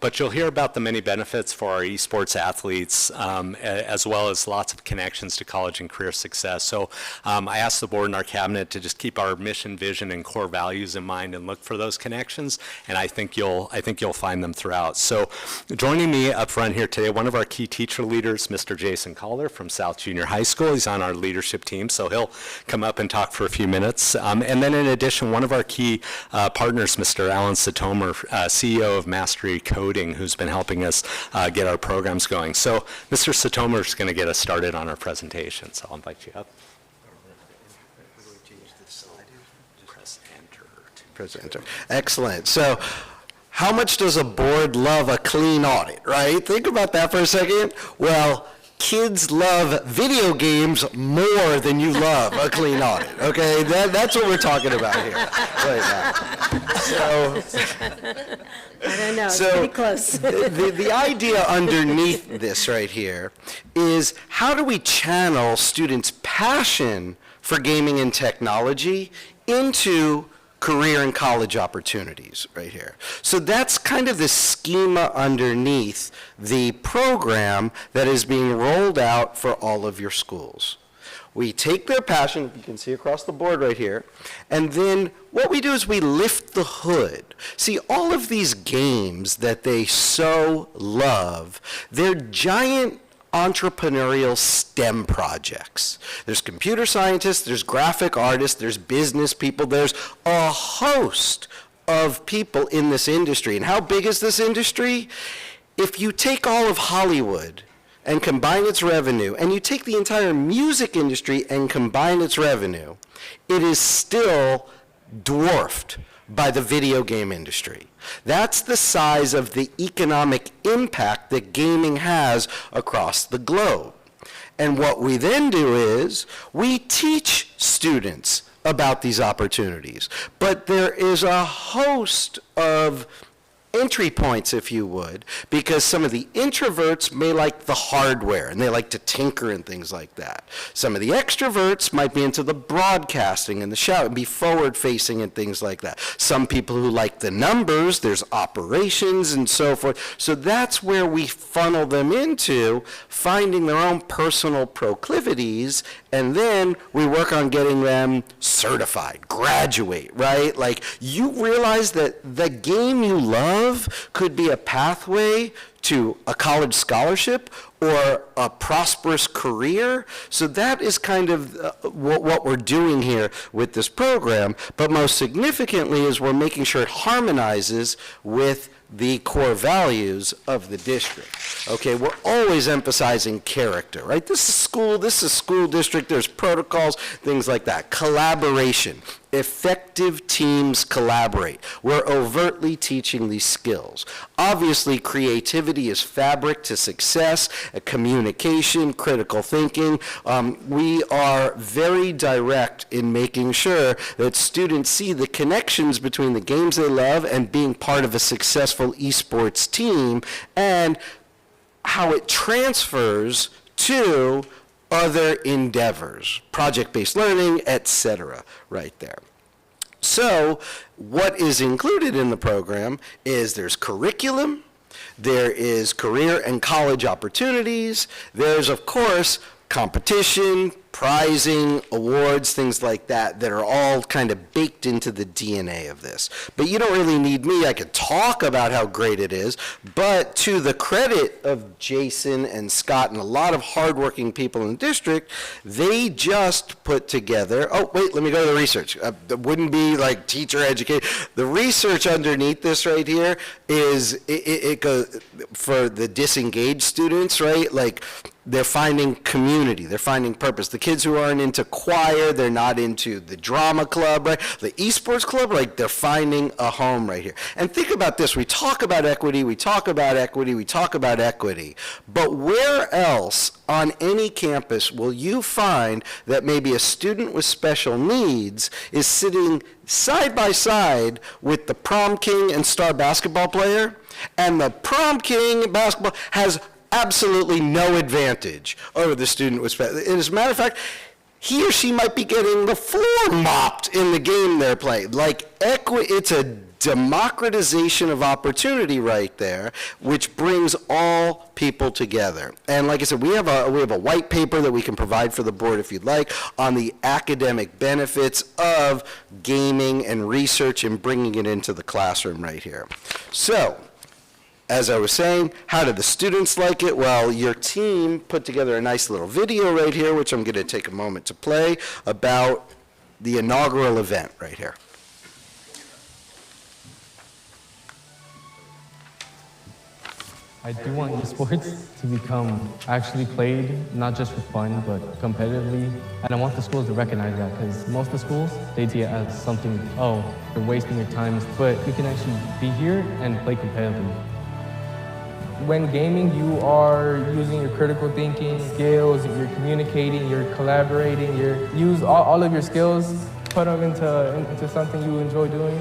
but you'll hear about the many benefits for our esports athletes, as well as lots of connections to college and career success. So I asked the board and our cabinet to just keep our mission, vision, and core values in mind and look for those connections, and I think you'll find them throughout. So joining me up front here today, one of our key teacher leaders, Mr. Jason Caller from South Junior High School. He's on our leadership team, so he'll come up and talk for a few minutes. And then in addition, one of our key partners, Mr. Alan Satomer, CEO of Mastery Coding, who's been helping us get our programs going. So Mr. Satomer is going to get us started on our presentation, so I'll invite you up. Press enter. Excellent. So how much does a board love a clean audit, right? Think about that for a second. Well, kids love video games more than you love a clean audit, okay? That's what we're talking about here right now. So, I don't know, it's so pretty close. the idea underneath this right here is how do we channel students' passion for gaming and technology into career and college opportunities right here. So that's kind of the schema underneath the program that is being rolled out for all of your schools. We take their passion, you can see across the board right here, and then what we do is we lift the hood. See, all of these games that they so love, they're giant entrepreneurial STEM projects. There's computer scientists, there's graphic artists, there's business people, there's a host of people in this industry. And how big is this industry? If you take all of Hollywood and combine its revenue, and you take the entire music industry and combine its revenue, it is still dwarfed by the video game industry. That's the size of the economic impact that gaming has across the globe. And what we then do is we teach students about these opportunities. But there is a host of entry points, if you would, because some of the introverts may like the hardware and they like to tinker and things like that. Some of the extroverts might be into the broadcasting and the shout and be forward-facing and things like that. Some people who like the numbers, there's operations and so forth. So that's where we funnel them into finding their own personal proclivities, and then we work on getting them certified, graduate, right? Like, you realize that the game you love could be a pathway to a college scholarship or a prosperous career. So that is kind of what we're doing here with this program. But most significantly is we're making sure it harmonizes with the core values of the district. Okay, we're always emphasizing character, right? This is school district, there's protocols, things like that. Collaboration. Effective teams collaborate. We're overtly teaching these skills. Obviously, creativity is fabric to success, communication, critical thinking. We are very direct in making sure that students see the connections between the games they love and being part of a successful esports team, and how it transfers to other endeavors, project-based learning, etc., right there. So what is included in the program is there's curriculum, there is career and college opportunities, there's, of course, competition, prizing, awards, things like that, that are all kind of baked into the DNA of this. But you don't really need me. I could talk about how great it is, but to the credit of Jason and Scott and a lot of hardworking people in the district, they just put together, oh, wait, let me go to the research. It wouldn't be like teacher educated. The research underneath this right here is, it goes for the disengaged students, right? Like, they're finding community, they're finding purpose. The kids who aren't into choir, they're not into the drama club, right? The esports club, like, they're finding a home right here. And think about this, we talk about equity, we talk about equity, we talk about equity, but where else on any campus will you find that maybe a student with special needs is sitting side by side with the prom king and star basketball player, and the prom king basketball has absolutely no advantage over the student with special. As a matter of fact, he or she might be getting the floor mopped in the game they're playing. Like, it's a democratization of opportunity right there, which brings all people together. And like I said, we have a white paper that we can provide for the board if you'd like on the academic benefits of gaming and research and bringing it into the classroom right here. So, as I was saying, how did the students like it? Well, your team put together a nice little video right here, which I'm going to take a moment to play, about the inaugural event right here. I do want esports to become actually played, not just for fun, but competitively. And I want the schools to recognize that, because most of the schools, they see it as something, oh, you're wasting your time. But you can actually be here and play competitively. When gaming, you are using your critical thinking skills, you're communicating, you're collaborating, you use all of your skills, put them into something you enjoy doing.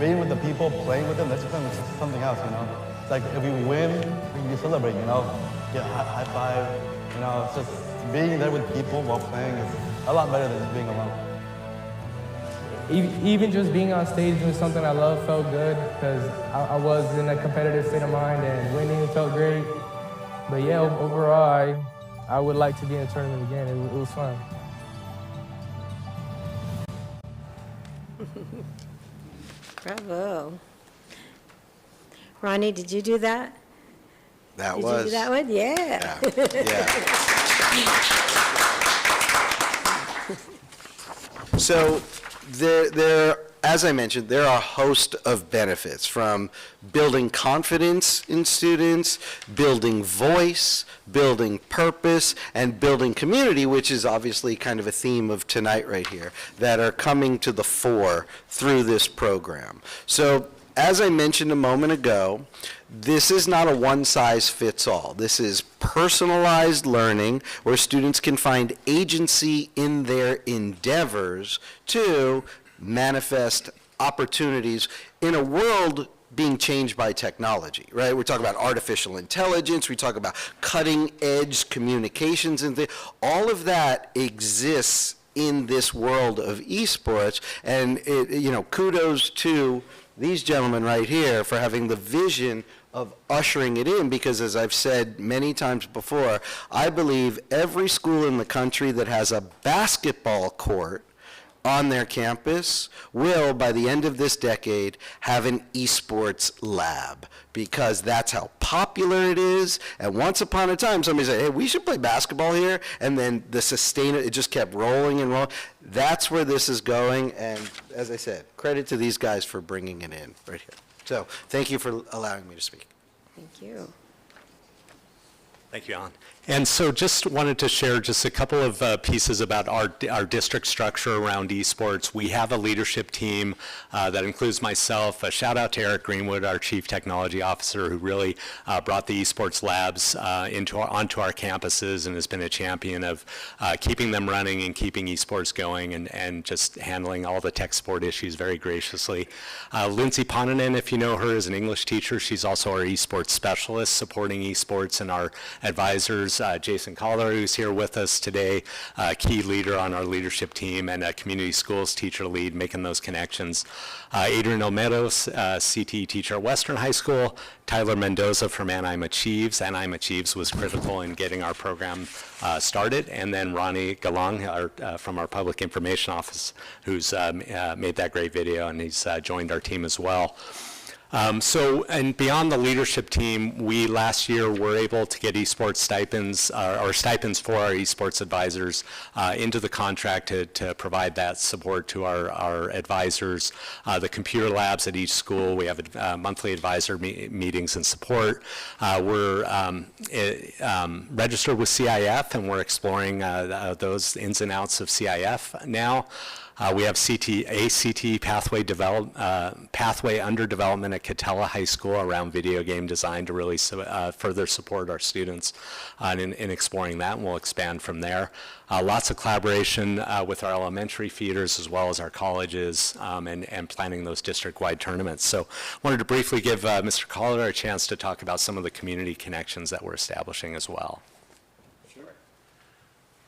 Being with the people, playing with them, that's something else, you know? It's like if you win, you celebrate, you know? Get a high five, you know? It's just being there with people while playing is a lot better than just being alone. even just being on stage doing something I love felt good because I was in a competitive state of mind and winning felt great. But yeah, overall, I would like to be in a tournament again. It was fun. Bravo. Ronnie, did you do that? That Did was. you do that one? Yeah. Yeah. So as I mentioned, there are a host of benefits from building confidence in students, building voice, building purpose, and building community, which is obviously kind of a theme of tonight right here, that are coming to the fore through this program. So as I mentioned a moment ago, this is not a one-size-fits-all. This is personalized learning where students can find agency in their endeavors to manifest opportunities in a world being changed by technology, right? We're talking about artificial intelligence, we talk about cutting-edge communications, and all of that exists in this world of esports, and kudos to these gentlemen right here for having the vision of ushering it in, because as I've said many times before, I believe every school in the country that has a basketball court on their campus will, by the end of this decade, have an esports lab, because that's how popular it is. And once upon a time, somebody said, hey, we should play basketball here, and then it just kept rolling and rolling. That's where this is going, and as I said, credit to these guys for bringing it in right here. So thank you for allowing me to speak. Thank you. Thank you, Alan. And so just wanted to share just a couple of pieces about our district structure around esports. We have a leadership team that includes myself. A shout out to Eric Greenwood, our Chief Technology Officer, who really brought the esports labs onto our campuses and has been a champion of keeping them running and keeping esports going and just handling all the tech support issues very graciously. Lindsay Ponanen, if you know her, is an English teacher. She's also our esports specialist supporting esports, and our advisors, Jason Collar, who's here with us today, key leader on our leadership team, and a community schools teacher lead, making those connections. Adrian Olmedos, CTE teacher at Western High School. Tyler Mendoza from Anaheim Achieves. Anaheim Achieves was critical in getting our program started. And then Ronnie Galang from our Public Information Office, who's made that great video, and he's joined our team as well. And beyond the leadership team, we last year were able to get esports stipends, or stipends for our esports advisors into the contract to provide that support to our advisors. The computer labs at each school, we have monthly advisor meetings and support. We're registered with CIF, and we're exploring those ins and outs of CIF now. We have ACT pathway under development at Catella High School around video game design to really further support our students in exploring that, and we'll expand from there. Lots of collaboration with our elementary feeders as well as our colleges, and planning those district-wide tournaments. So wanted to briefly give Mr. Collar a chance to talk about some of the community connections that we're establishing as well. Sure.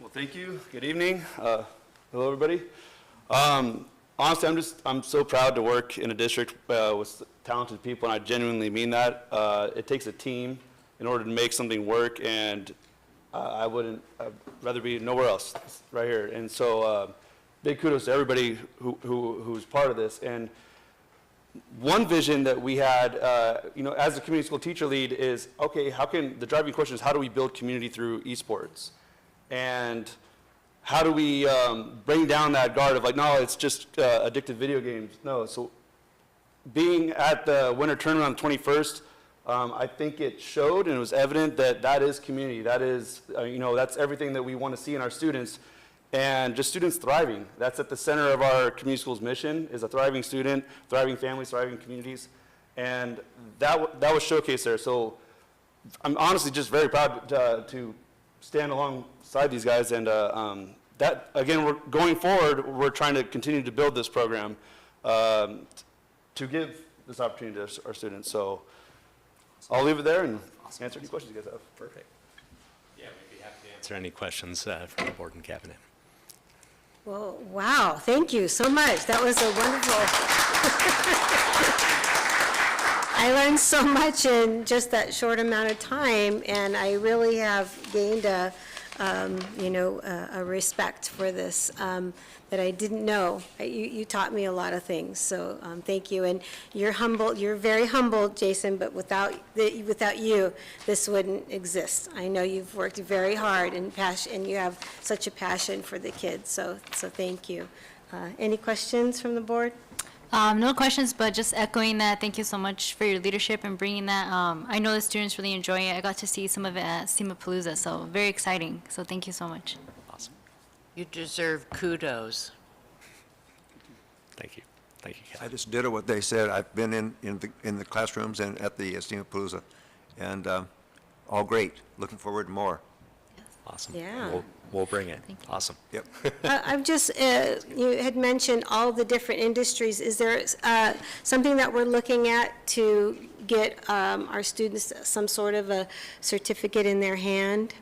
Well, thank you. Good evening. Hello, everybody. Honestly, I'm so proud to work in a district with talented people, and I genuinely mean that. It takes a team in order to make something work, and I'd rather be nowhere else, right here. And so big kudos to everybody who's part of this. And one vision that we had, as a community school teacher lead is, okay, the driving question is, how do we build community through esports? And how do we bring down that guard of like, no, it's just addictive video games? No, so being at the winter tournament on the 21st, I think it showed and it was evident that is community. That is, that's everything that we want to see in our students, and just students thriving. That's at the center of our community school's mission, is a thriving student, thriving families, thriving communities, and that was showcased there. So I'm honestly just very proud to stand alongside these guys, and that, again, we're going forward, we're trying to continue to build this program to give this opportunity to our students. So I'll leave it there and answer any questions you guys have. Perfect. Yeah, we'd be happy to answer any questions from the board and cabinet. Well, wow, thank you so much. That was a wonderful. I learned so much in just that short amount of time, and I really have gained a respect for this that I didn't know. You taught me a lot of things, so thank you. And you're humble. You're very humble, Jason. But without you, this wouldn't exist. I know you've worked very hard and you have such a passion for the kids. So thank you. Any questions from the board? No questions, but just echoing that, thank you so much for your leadership and bringing that. I know the students really enjoy it. I got to see some of it at SEMA-Palooza, so very exciting. So thank you so much. Awesome. You deserve kudos. Thank you. Thank you, Kathy. I just ditto what they said. I've been in the classrooms and at the SEMA-Palooza, and all great. Looking forward to more. Awesome. Yeah. We'll bring it. Awesome. Yep. I've just, you had mentioned all the different industries. Is there something that we're looking at to get our students some sort of a certificate in their hand?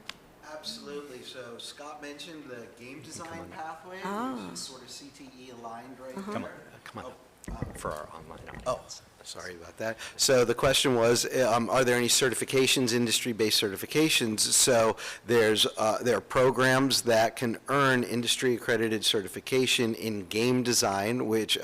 Absolutely. So Scott mentioned the game design pathway, Oh. which is sort of CTE aligned right Come there. on up for our online audience. Oh, sorry about that. So the question was, are there any certifications, industry-based certifications? So there are programs that can earn industry-accredited certification in game design, which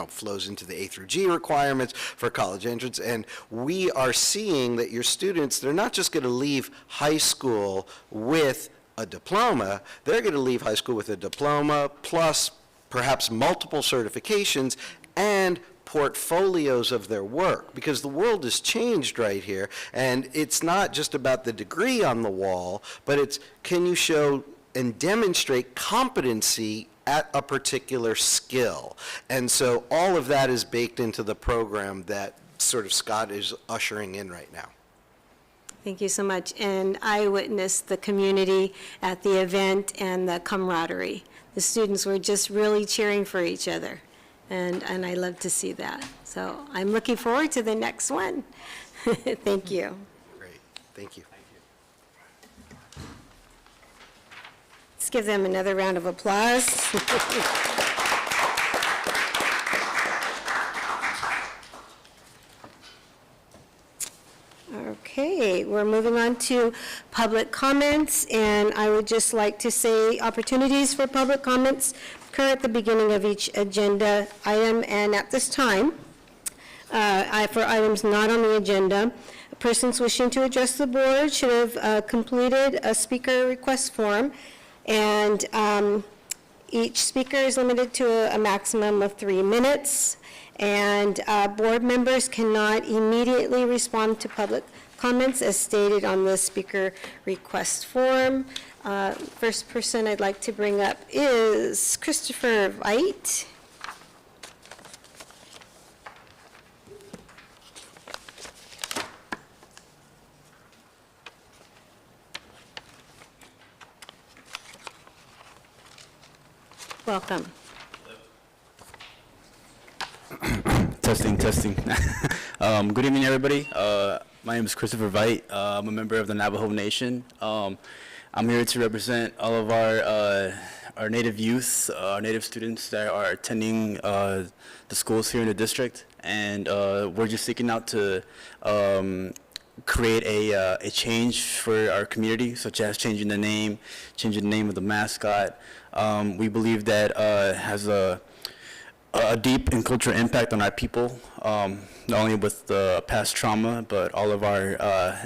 flows into the A through G requirements for college entrance. And we are seeing that your students, they're not just going to leave high school with a diploma, they're going to leave high school with a diploma plus perhaps multiple certifications and portfolios of their work, because the world has changed right here, and it's not just about the degree on the wall, but it's can you show and demonstrate competency at a particular skill. And so all of that is baked into the program that sort of Scott is ushering in right now. Thank you so much. And I witnessed the community at the event and the camaraderie. The students were just really cheering for each other. And I love to see that. So I'm looking forward to the next one. Thank you. Great. Thank you. Let's give them another round of applause. Okay, we're moving on to public comments, and I would just like to say opportunities for public comments occur at the beginning of each agenda item, and at this time, for items not on the agenda, persons wishing to address the board should have completed a speaker request form, and each speaker is limited to a maximum of 3 minutes, and board members cannot immediately respond to public comments as stated on the speaker request form. First person I'd like to bring up is Christopher Veit. Welcome. Testing. Good evening, everybody. My name is Christopher Veit. I'm a member of the Navajo Nation. I'm here to represent all of our Native youth, our Native students that are attending the schools here in the district, and we're just seeking out to create a change for our community, such as changing the name of the mascot. We believe that has a deep and cultural impact on our people, not only with the past trauma, but all of our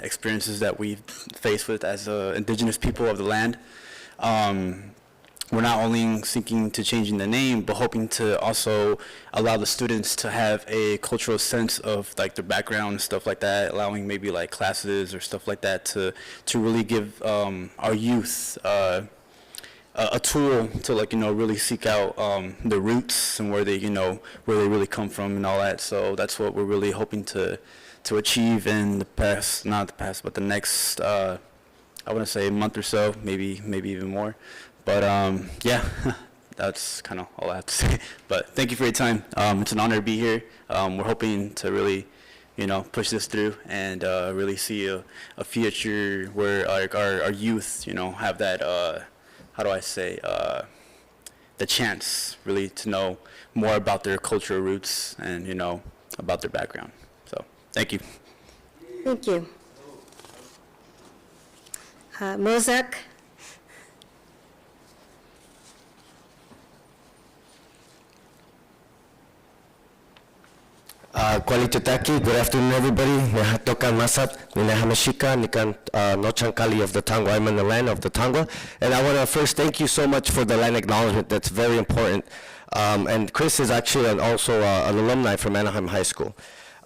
experiences that we've faced with as indigenous people of the land. We're not only seeking to changing the name, but hoping to also allow the students to have a cultural sense of like their background and stuff like that, allowing maybe like classes or stuff like that to really give our youth a tool to really seek out the roots and where they really come from and all that. So that's what we're really hoping to achieve in the next I want to say month or so, maybe even more. But yeah, that's kind of all I have to say. But thank you for your time. It's an honor to be here. We're hoping to really push this through and really see a future where our youth have that how do I say, the chance really to know more about their cultural roots and, you know, about their background. So, thank you. Thank you. Mozak? Kualitutaki, good afternoon, everybody. Nehatokan Masat, Ninehamashika, Nikan Nochankali of the Tangwa. I'm in the land of the Tangwa. And I want to first thank you so much for the land acknowledgement. That's very important. And Chris is actually also an alumni from Anaheim High School.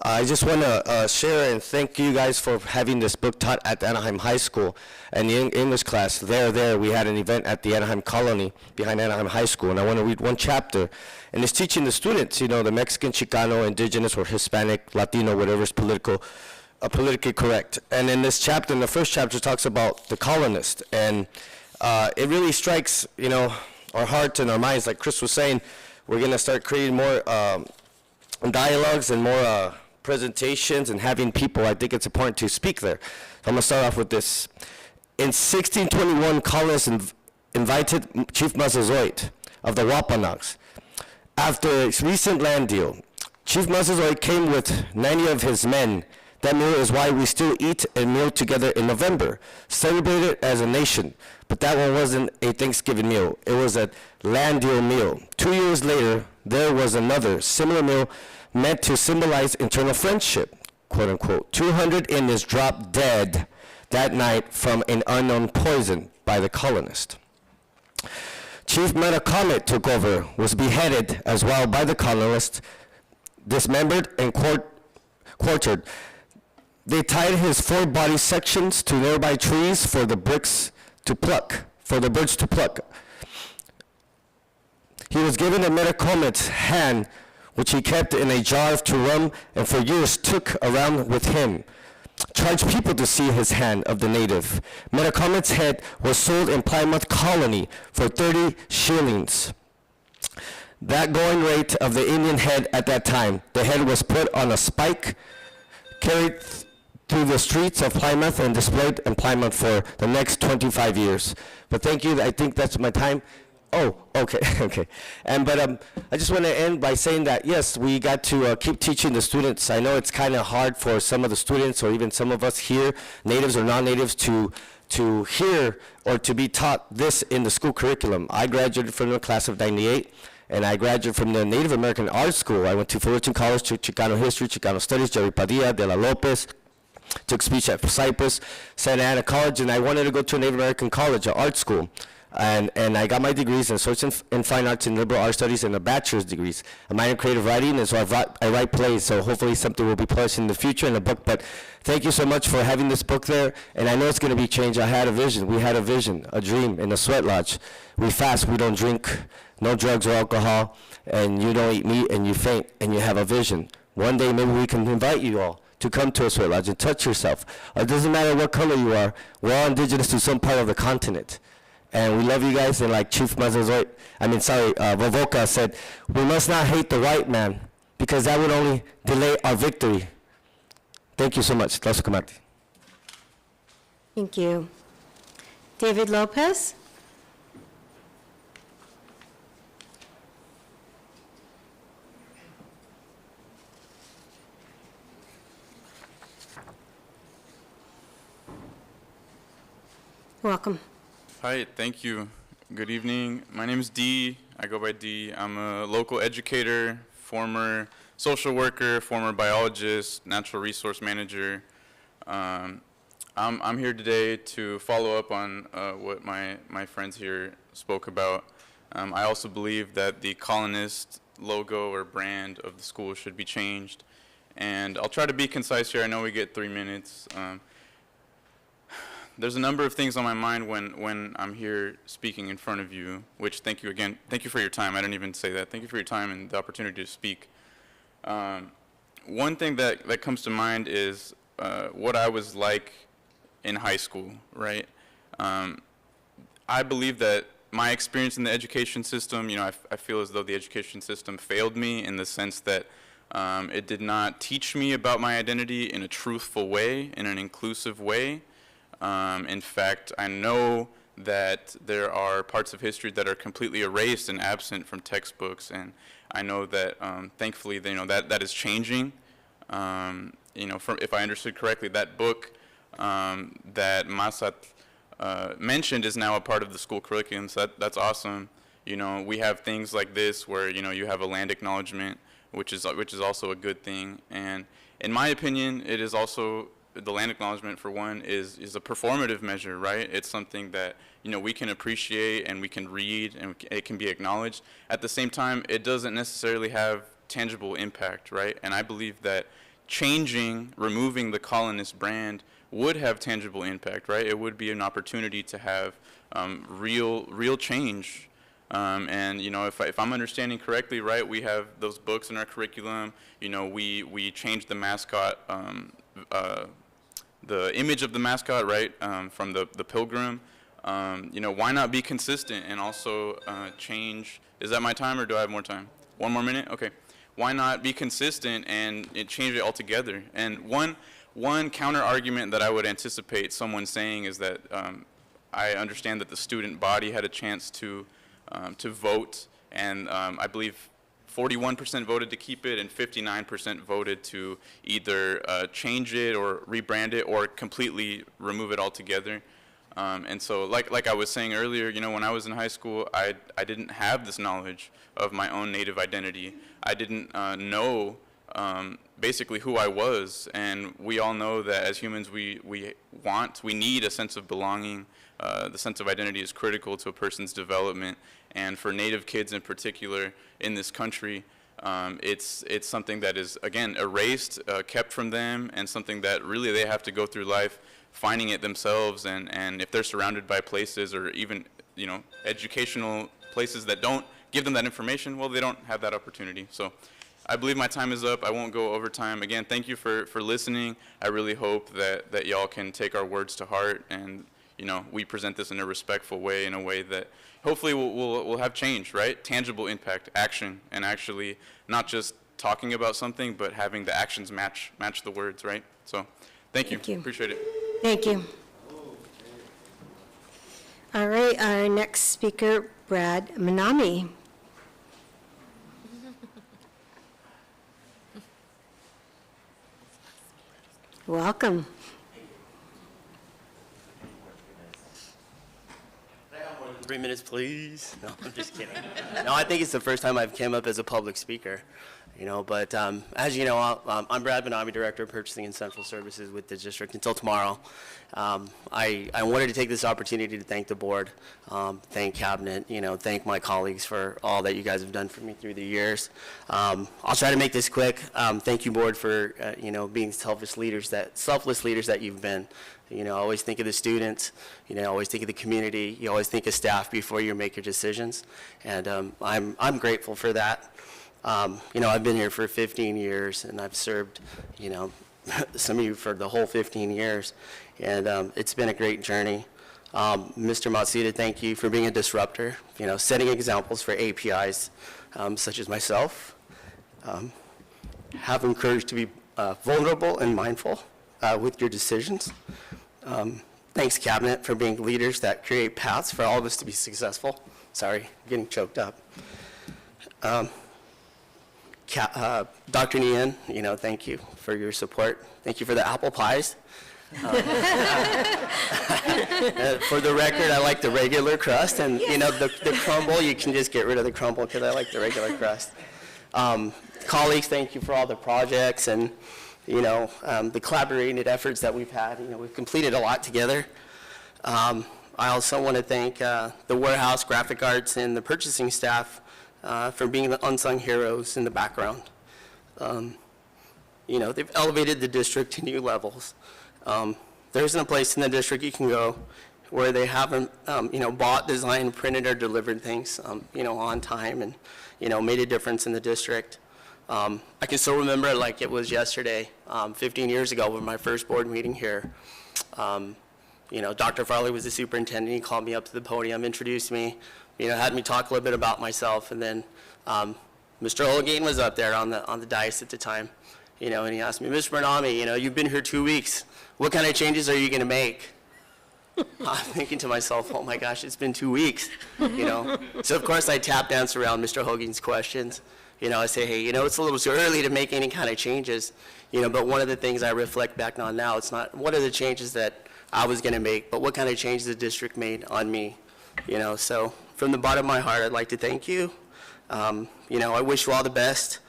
I just want to share and thank you guys for having this book taught at the Anaheim High School and the English class. There, we had an event at the Anaheim Colony behind Anaheim High School, and I want to read one chapter. And it's teaching the students, you know, the Mexican, Chicano, Indigenous, or Hispanic, Latino, whatever is politically correct. And in this chapter, in the first chapter, it talks about the colonist. And it really strikes, you know, our hearts and our minds. Like Chris was saying, we're going to start creating more dialogues and more presentations and having people. I think it's important to speak there. So I'm going to start off with this. In 1621, colonists invited Chief Massasoit of the Wampanoags. After a recent land deal, Chief Massasoit came with 90 of his men. That meal is why we still eat and meal together in November, celebrated as a nation. But that one wasn't a Thanksgiving meal. It was a land deal meal. 2 years later, there was another similar meal meant to symbolize internal friendship, quote unquote. 200 Indians dropped dead that night from an unknown poison by the colonist. Chief Metacomet took over, was beheaded as well by the colonists, dismembered and quartered. They tied his 4 body sections to nearby trees for the birds to pluck. He was given a Metacomet's hand, which he kept in a jar to rum and for years took around with him. Charged people to see his hand of the native. Metacomet's head was sold in Plymouth Colony for 30 shillings. That going rate of the Indian head at that time. The head was put on a spike, carried through the streets of Plymouth and displayed in Plymouth for the next 25 years. But thank you, I think that's my time. Oh, okay, okay. But I just want to end by saying that, yes, we got to keep teaching the students. I know it's kind of hard for some of the students or even some of us here, natives or non-natives, to hear or to be taught this in the school curriculum. I graduated from the class of 98, and I graduated from the Native American Art School. I went to Fullerton College, took Chicano History, Chicano Studies, Jerry Padilla, De La Lopez, took speech at Cypress, Santa Ana College, and I wanted to go to a Native American college, an art school. And I got my degrees in social and fine arts and liberal arts studies and a bachelor's degrees. A minor in creative writing, and so I write plays, so hopefully something will be published in the future in a book. But thank you so much for having this book there, and I know it's going to be changed. I had a vision. We had a vision, a dream in the sweat lodge. We fast, we don't drink, no drugs or alcohol, and you don't eat meat, and you faint, and you have a vision. One day maybe we can invite you all to come to a sweat lodge and touch yourself. It doesn't matter what color you are. We're all indigenous to some part of the continent. And we love you guys, and like Chief Massasoit, Vovoka said, we must not hate the white man, because that would only delay our victory. Thank you so much. Thank you. David Lopez? Welcome. Hi, thank you. Good evening. My name is Dee. I go by Dee. I'm a local educator, former social worker, former biologist, natural resource manager. I'm here today to follow up on what my friends here spoke about. I also believe that the colonist logo or brand of the school should be changed. And I'll try to be concise here. I know we get 3 minutes. There's a number of things on my mind when I'm here speaking in front of you, which thank you again. Thank you for your time. I didn't even say that. Thank you for your time and the opportunity to speak. One thing that comes to mind is what I was like in high school, right? I believe that my experience in the education system, you know, I feel as though the education system failed me in the sense that it did not teach me about my identity in a truthful way, in an inclusive way. In fact, I know that there are parts of history that are completely erased and absent from textbooks, and I know that thankfully, that is changing. If I understood correctly, that book that Masat mentioned is now a part of the school curriculum, so that's awesome. We have things like this where, you have a land acknowledgement, which is also a good thing. And in my opinion, it is also, the land acknowledgement, for one, is a performative measure, right? It's something that, we can appreciate and we can read and it can be acknowledged. At the same time, it doesn't necessarily have tangible impact, right? And I believe that removing the colonist brand would have tangible impact, right? It would be an opportunity to have real change. And if I'm understanding correctly, right, we have those books in our curriculum. We changed the mascot, the image of the mascot, right, from the pilgrim. Why not be consistent and also change? Is that my time, or do I have more time? 1 more minute? Okay. Why not be consistent and change it altogether? And one counter argument that I would anticipate someone saying is that I understand that the student body had a chance to vote, and I believe 41% voted to keep it and 59% voted to either change it or rebrand it or completely remove it altogether. And so like I was saying earlier, when I was in high school, I didn't have this knowledge of my own Native identity. I didn't know basically who I was, and we all know that as humans we need a sense of belonging. The sense of identity is critical to a person's development, and for Native kids in particular in this country, it's something that is, again, erased, kept from them, and something that really they have to go through life finding it themselves. And if they're surrounded by places or even educational places that don't give them that information, well, they don't have that opportunity. So I believe my time is up. I won't go over time. Again, thank you for listening. I really hope that y'all can take our words to heart, and we present this in a respectful way, in a way that hopefully we'll have change, right? Tangible impact, action, and actually not just talking about something, but having the actions match the words, right? So thank you. Appreciate it. Thank you. All right, our next speaker, Brad Manami. Welcome. 3 minutes, please. No, I'm just kidding. No, I think it's the first time I've came up as a public speaker, but as you know, I'm Brad Benami, Director of Purchasing and Central Services with the district until tomorrow. I wanted to take this opportunity to thank the board, thank cabinet, thank my colleagues for all that you guys have done for me through the years. I'll try to make this quick. Thank you, board, for being selfless leaders that you've been. Always think of the students, always think of the community, you always think of staff before you make your decisions, and I'm grateful for that. I've been here for 15 years, and I've served, some of you for the whole 15 years, and it's been a great journey. Mr. Matsuda, thank you for being a disruptor, setting examples for APIs, such as myself. Have encouraged to be vulnerable and mindful with your decisions. Thanks, Cabinet, for being leaders that create paths for all of us to be successful. Sorry, I'm getting choked up. Dr. Nian, thank you for your support. Thank you for the apple pies. For the record, I like the regular crust, and the crumble, you can just get rid of the crumble because I like the regular crust. Colleagues, thank you for all the projects and the collaborated efforts that we've had. We've completed a lot together. I also want to thank the warehouse, graphic arts, and the purchasing staff for being the unsung heroes in the background. They've elevated the district to new levels. There isn't a place in the district you can go where they haven't, bought, designed, printed, or delivered things, on time and, made a difference in the district. I can still remember it like it was yesterday, 15 years ago when my first board meeting here. Dr. Farley was the superintendent. He called me up to the podium, introduced me, had me talk a little bit about myself, and then Mr. Holguin was up there on the dais at the time, and he asked me, Mr. Benami, you've been here 2 weeks. What kind of changes are you going to make? I'm thinking to myself, oh my gosh, it's been 2 weeks, you know? So of course I tap dance around Mr. Hogan's questions. You know, I say, hey, you know, it's a little too early to make any kind of changes, you know, but one of the things I reflect back on now, it's not what are the changes that I was going to make, but what kind of changes the district made on me, you know? So from the bottom of my heart, I'd like to thank you. You know, I wish you all the best.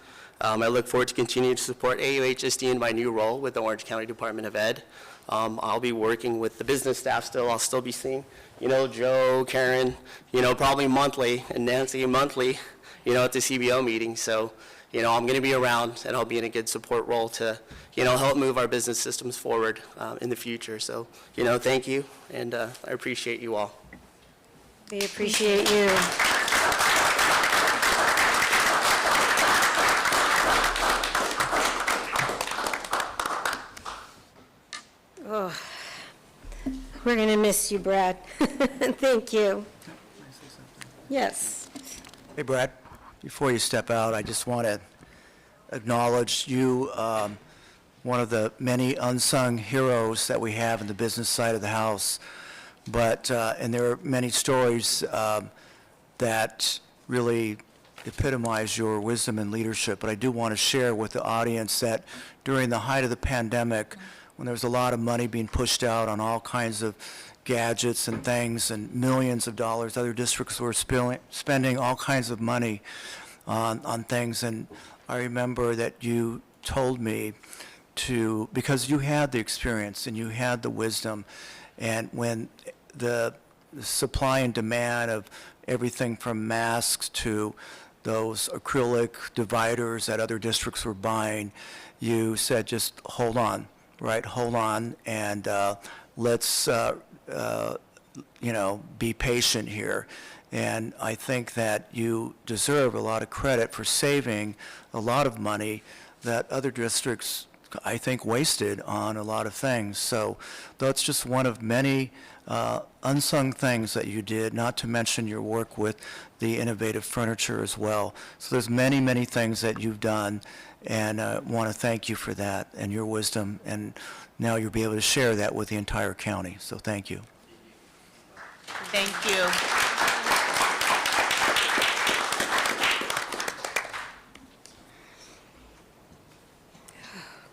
I look forward to continuing to support AUHSD in my new role with the Orange County Department of Ed. I'll be working with the business staff still. I'll still be seeing, you know, Joe, Karen, you know, probably monthly, and Nancy monthly, you know, at the CBO meeting. So, you know, I'm going to be around, and I'll be in a good support role to, you know, help move our business systems forward in the future. So, you know, thank you, and I appreciate you all. We appreciate you. Oh, we're going to miss you, Brad. Thank you. Yes. Hey, Brad, before you step out, I just want to acknowledge you, one of the many unsung heroes that we have in the business side of the house. But, and there are many stories that really epitomize your wisdom and leadership. But I do want to share with the audience that during the height of the pandemic, when there was a lot of money being pushed out on all kinds of gadgets and things and millions of dollars, other districts were spending all kinds of money on things. And I remember that you told me to, because you had the experience and you had the wisdom, and when the supply and demand of everything from masks to those acrylic dividers that other districts were buying, you said, just hold on, right? Hold on, and let's, you know, be patient here. And I think that you deserve a lot of credit for saving a lot of money that other districts, I think, wasted on a lot of things. So that's just one of many unsung things that you did, not to mention your work with the innovative furniture as well. So there's many, many things that you've done, and I want to thank you for that and your wisdom, and now you'll be able to share that with the entire county. So thank you. Thank you.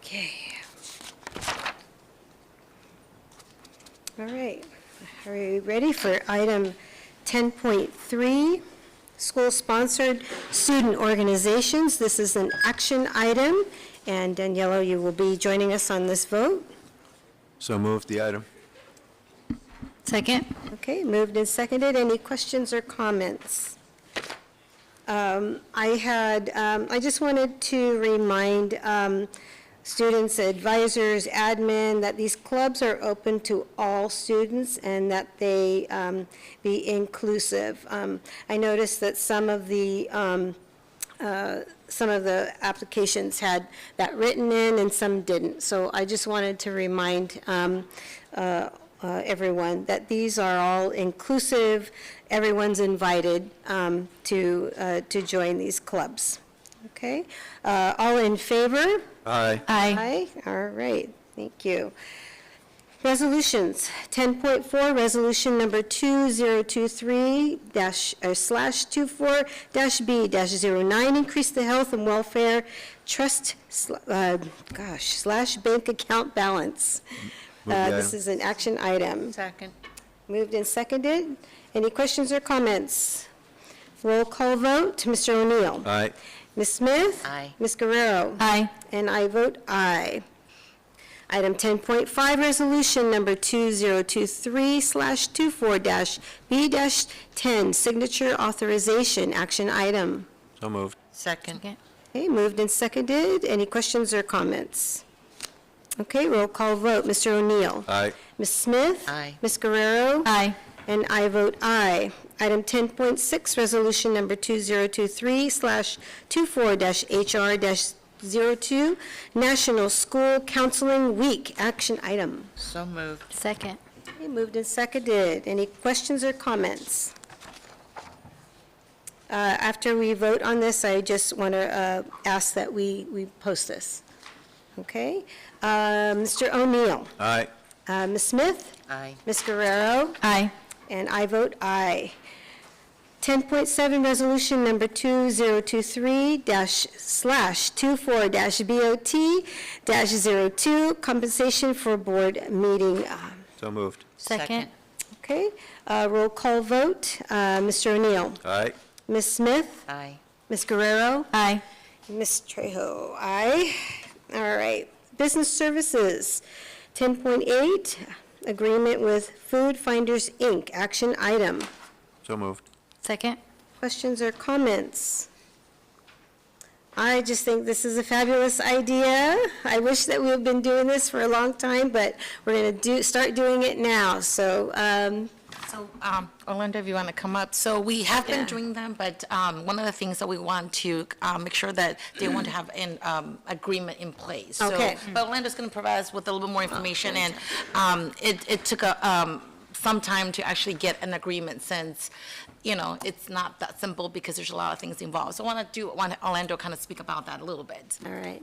Okay. All right. Are we ready for item 10.3, school-sponsored student organizations? This is an action item, and Daniela, you will be joining us on this vote. So moved the item. Second. Okay, moved and seconded. Any questions or comments? I just wanted to remind students, advisors, admin, that these clubs are open to all students and that they be inclusive. I noticed that some of the applications had that written in and some didn't. So I just wanted to remind everyone that these are all inclusive. Everyone's invited to join these clubs. Okay? All in favor? Aye. Aye. All right. Thank you. Resolutions. 10.4, resolution number 2023/24-B-09, increase the health and welfare trust / bank account balance. This is an action item. Second. Moved and seconded. Any questions or comments? Roll call vote. Mr. O'Neill. Aye. Ms. Smith? Aye. Ms. Guerrero? Aye. And I vote aye. Item 10.5, resolution number 2023/24-B-10, signature authorization, action item. So moved. Second. Okay, moved and seconded. Any questions or comments? Okay, roll call vote. Mr. O'Neill? Aye. Ms. Smith? Aye. Ms. Guerrero? Aye. And I vote aye. Item 10.6, resolution number 2023/24-HR-02, National School Counseling Week, action item. So moved. Second. Okay, moved and seconded. Any questions or comments? After we vote on this, I just want to ask that we post this. Okay? Mr. O'Neill? Aye. Ms. Smith? Aye. Ms. Guerrero? Aye. And I vote aye. 10.7, resolution number 2023//24-BOT-02, compensation for board meeting. So moved. Second. Okay, roll call vote. Mr. O'Neill? Aye. Ms. Smith? Aye. Ms. Guerrero? Aye. Ms. Trejo, aye. All right, business services. 10.8, agreement with Food Finders, Inc., action item. So moved. Second. Questions or comments? I just think this is a fabulous idea. I wish that we had been doing this for a long time, but we're going to start doing it now. So, So, Orlando, if you want to come up. So we have been Yeah. doing them, but one of the things that we want to make sure that they want to have an agreement in place. So- Okay. But Orlando's going to provide us with a little bit more information, and it took some time to actually get an agreement since, you know, it's not that simple because there's a lot of things involved. So I want Orlando kind of speak about that a little bit. all right.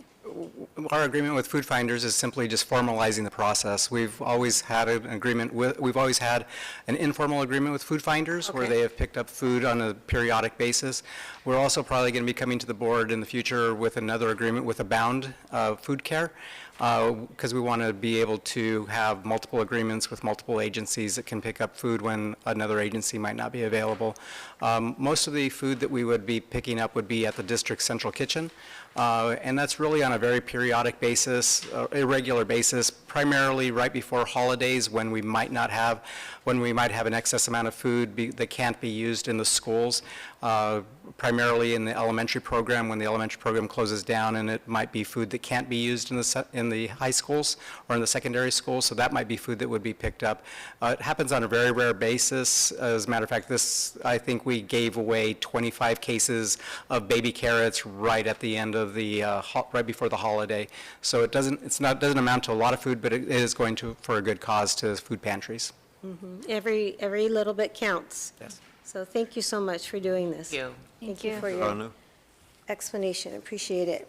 Our agreement with Food Finders is simply just formalizing the process. We've always had an agreement with, we've always had an informal agreement with Food Finders where Okay. they have picked up food on a periodic basis. We're also probably going to be coming to the board in the future with another agreement with Abound Food Care, because we want to be able to have multiple agreements with multiple agencies that can pick up food when another agency might not be available. Most of the food that we would be picking up would be at the district central kitchen, and that's really on a very periodic basis, irregular basis, primarily right before holidays when we might not have, when we might have an excess amount of food that can't be used in the schools, primarily in the elementary program when the elementary program closes down, and it might be food that can't be used in the high schools or in the secondary schools, so that might be food that would be picked up. It happens on a very rare basis. As a matter of fact, I think we gave away 25 cases of baby carrots right at the end of the, right before the holiday. So it doesn't amount to a lot of food, but it is going to, for a good cause, to food pantries. Every little bit counts. Yes. So thank you so much for doing this. Thank you. Thank you for Oh, your no. explanation. Appreciate it.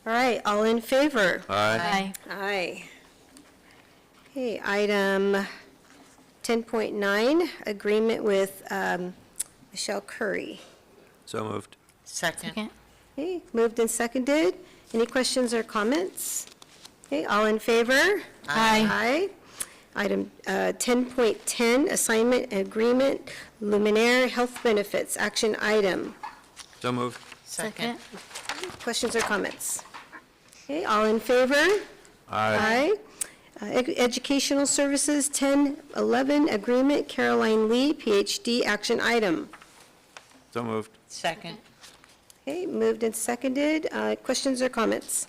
All right, all in favor? Aye. Aye. Okay, item 10.9, agreement with Michelle Curry. So moved. Second. Okay, moved and seconded. Any questions or comments? Okay, all in favor? Aye. Item 10.10, assignment agreement, Luminaire Health Benefits, action item. So moved. Second. Questions or comments? Okay, all in favor? Aye. Educational Services, 1011, agreement, Caroline Lee, PhD, action item. So moved. Second. Okay, moved and seconded. Questions or comments?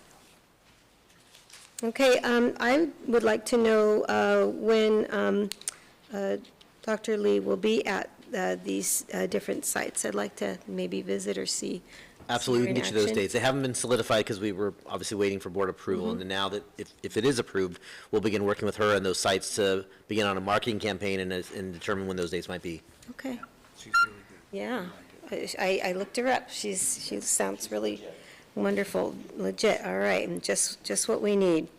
Okay, I would like to know when Dr. Lee will be at these different sites. I'd like to maybe visit or see. Absolutely, we her can in get you those action. dates. They haven't been solidified because we were obviously waiting for board approval. And now that, if it is approved, we'll begin working with her and those sites to begin on a marketing campaign and determine when those dates might be. Okay. Yeah, I looked her up. She sounds really wonderful, legit. All right, and just what we need.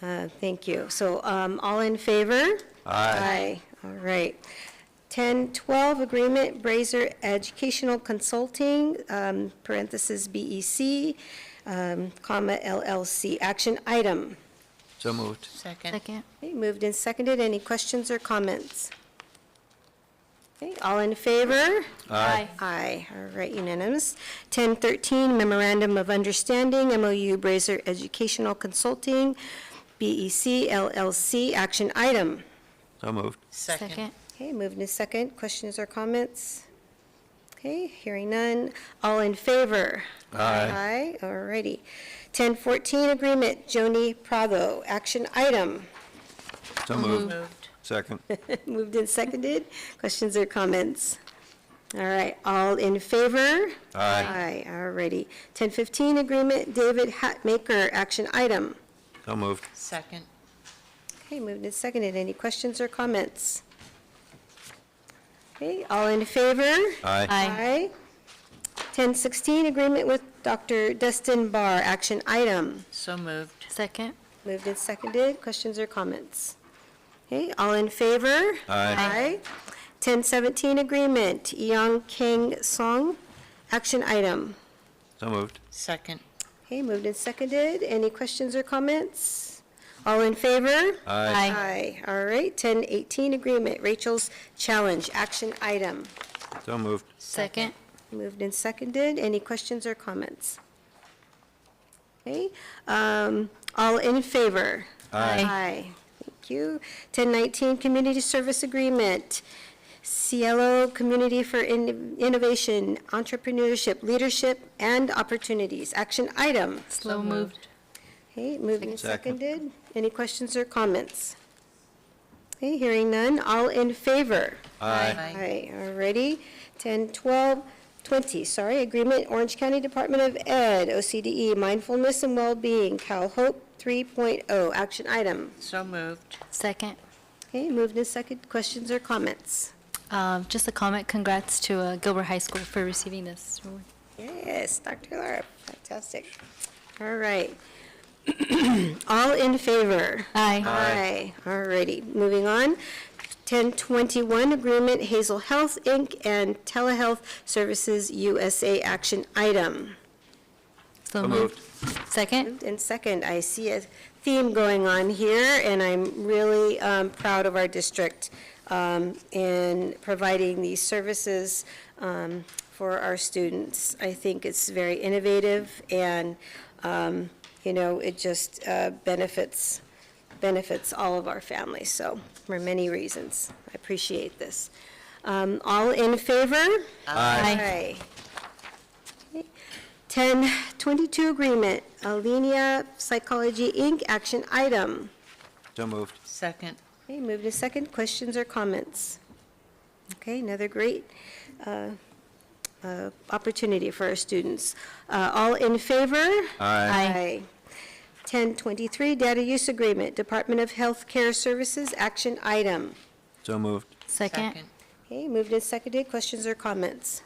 Thank you. So, all in favor? Aye. All right. 1012, agreement, Brazer Educational Consulting, parentheses BEC, comma LLC, action item. So moved. Second. Okay, moved and seconded. Any questions or comments? Okay, all in favor? Aye. Aye, all right, unanimous. 1013, memorandum of understanding, MOU Brazer Educational Consulting, BEC LLC, action item. So moved. Second. Okay, moved in second. Questions or comments? Okay, hearing none. All in favor? Aye. Aye, all righty. 1014, agreement, Joni Prado, action item. So moved. Second. Moved and seconded. Questions or comments? All right, all in favor? Aye. Aye, all righty. 1015, agreement, David Hatmaker, action item. So moved. Second. Okay, moved and seconded. Any questions or comments? Okay, all in favor? Aye. Aye. 1016, agreement with Dr. Dustin Barr, action item. So moved. Second. Moved and seconded. Questions or comments? Okay, all in favor? Aye. 1017 agreement, Eong Keng Song, action item. So moved. Second. Okay, moved and seconded. Any questions or comments? All in favor? Aye. Aye. All right, 1018 agreement, Rachel's Challenge, action item. So moved. Second. Moved and seconded. Any questions or comments? Okay, all in favor? Aye. Aye. Thank you. 1019 community service agreement, Cielo Community for Innovation, Entrepreneurship, Leadership, and Opportunities, action item. Slow moved. Okay, moved and Second. seconded. Any questions or comments? Okay, hearing none. All in favor? Aye. Aye, all righty. 10, 12, 20, sorry, agreement, Orange County Department of Ed, OCDE, Mindfulness and Wellbeing, Cal Hope 3.0, action item. So moved. Second. Okay, moved and second. Questions or comments? Just a comment, congrats to Gilbert High School for receiving this award. Yes, Dr. Lara, fantastic. All right. All in favor? Aye. Aye. All righty, moving on. 1021 agreement, Hazel Health, Inc. and Telehealth Services USA, action item. So moved. Second. Moved and second. I see a theme going on here, and I'm really proud of our district in providing these services for our students. I think it's very innovative, and it just benefits all of our families, so for many reasons. I appreciate this. All in favor? Aye. Aye. 1022 agreement, Alenia Psychology, Inc., action item. So moved. Second. Okay, moved to second. Questions or comments? Okay, another great opportunity for our students. All in favor? Aye. 1023, data use agreement, Department of Health Care Services, action item. So moved. Second. Okay, moved and seconded. Questions or comments?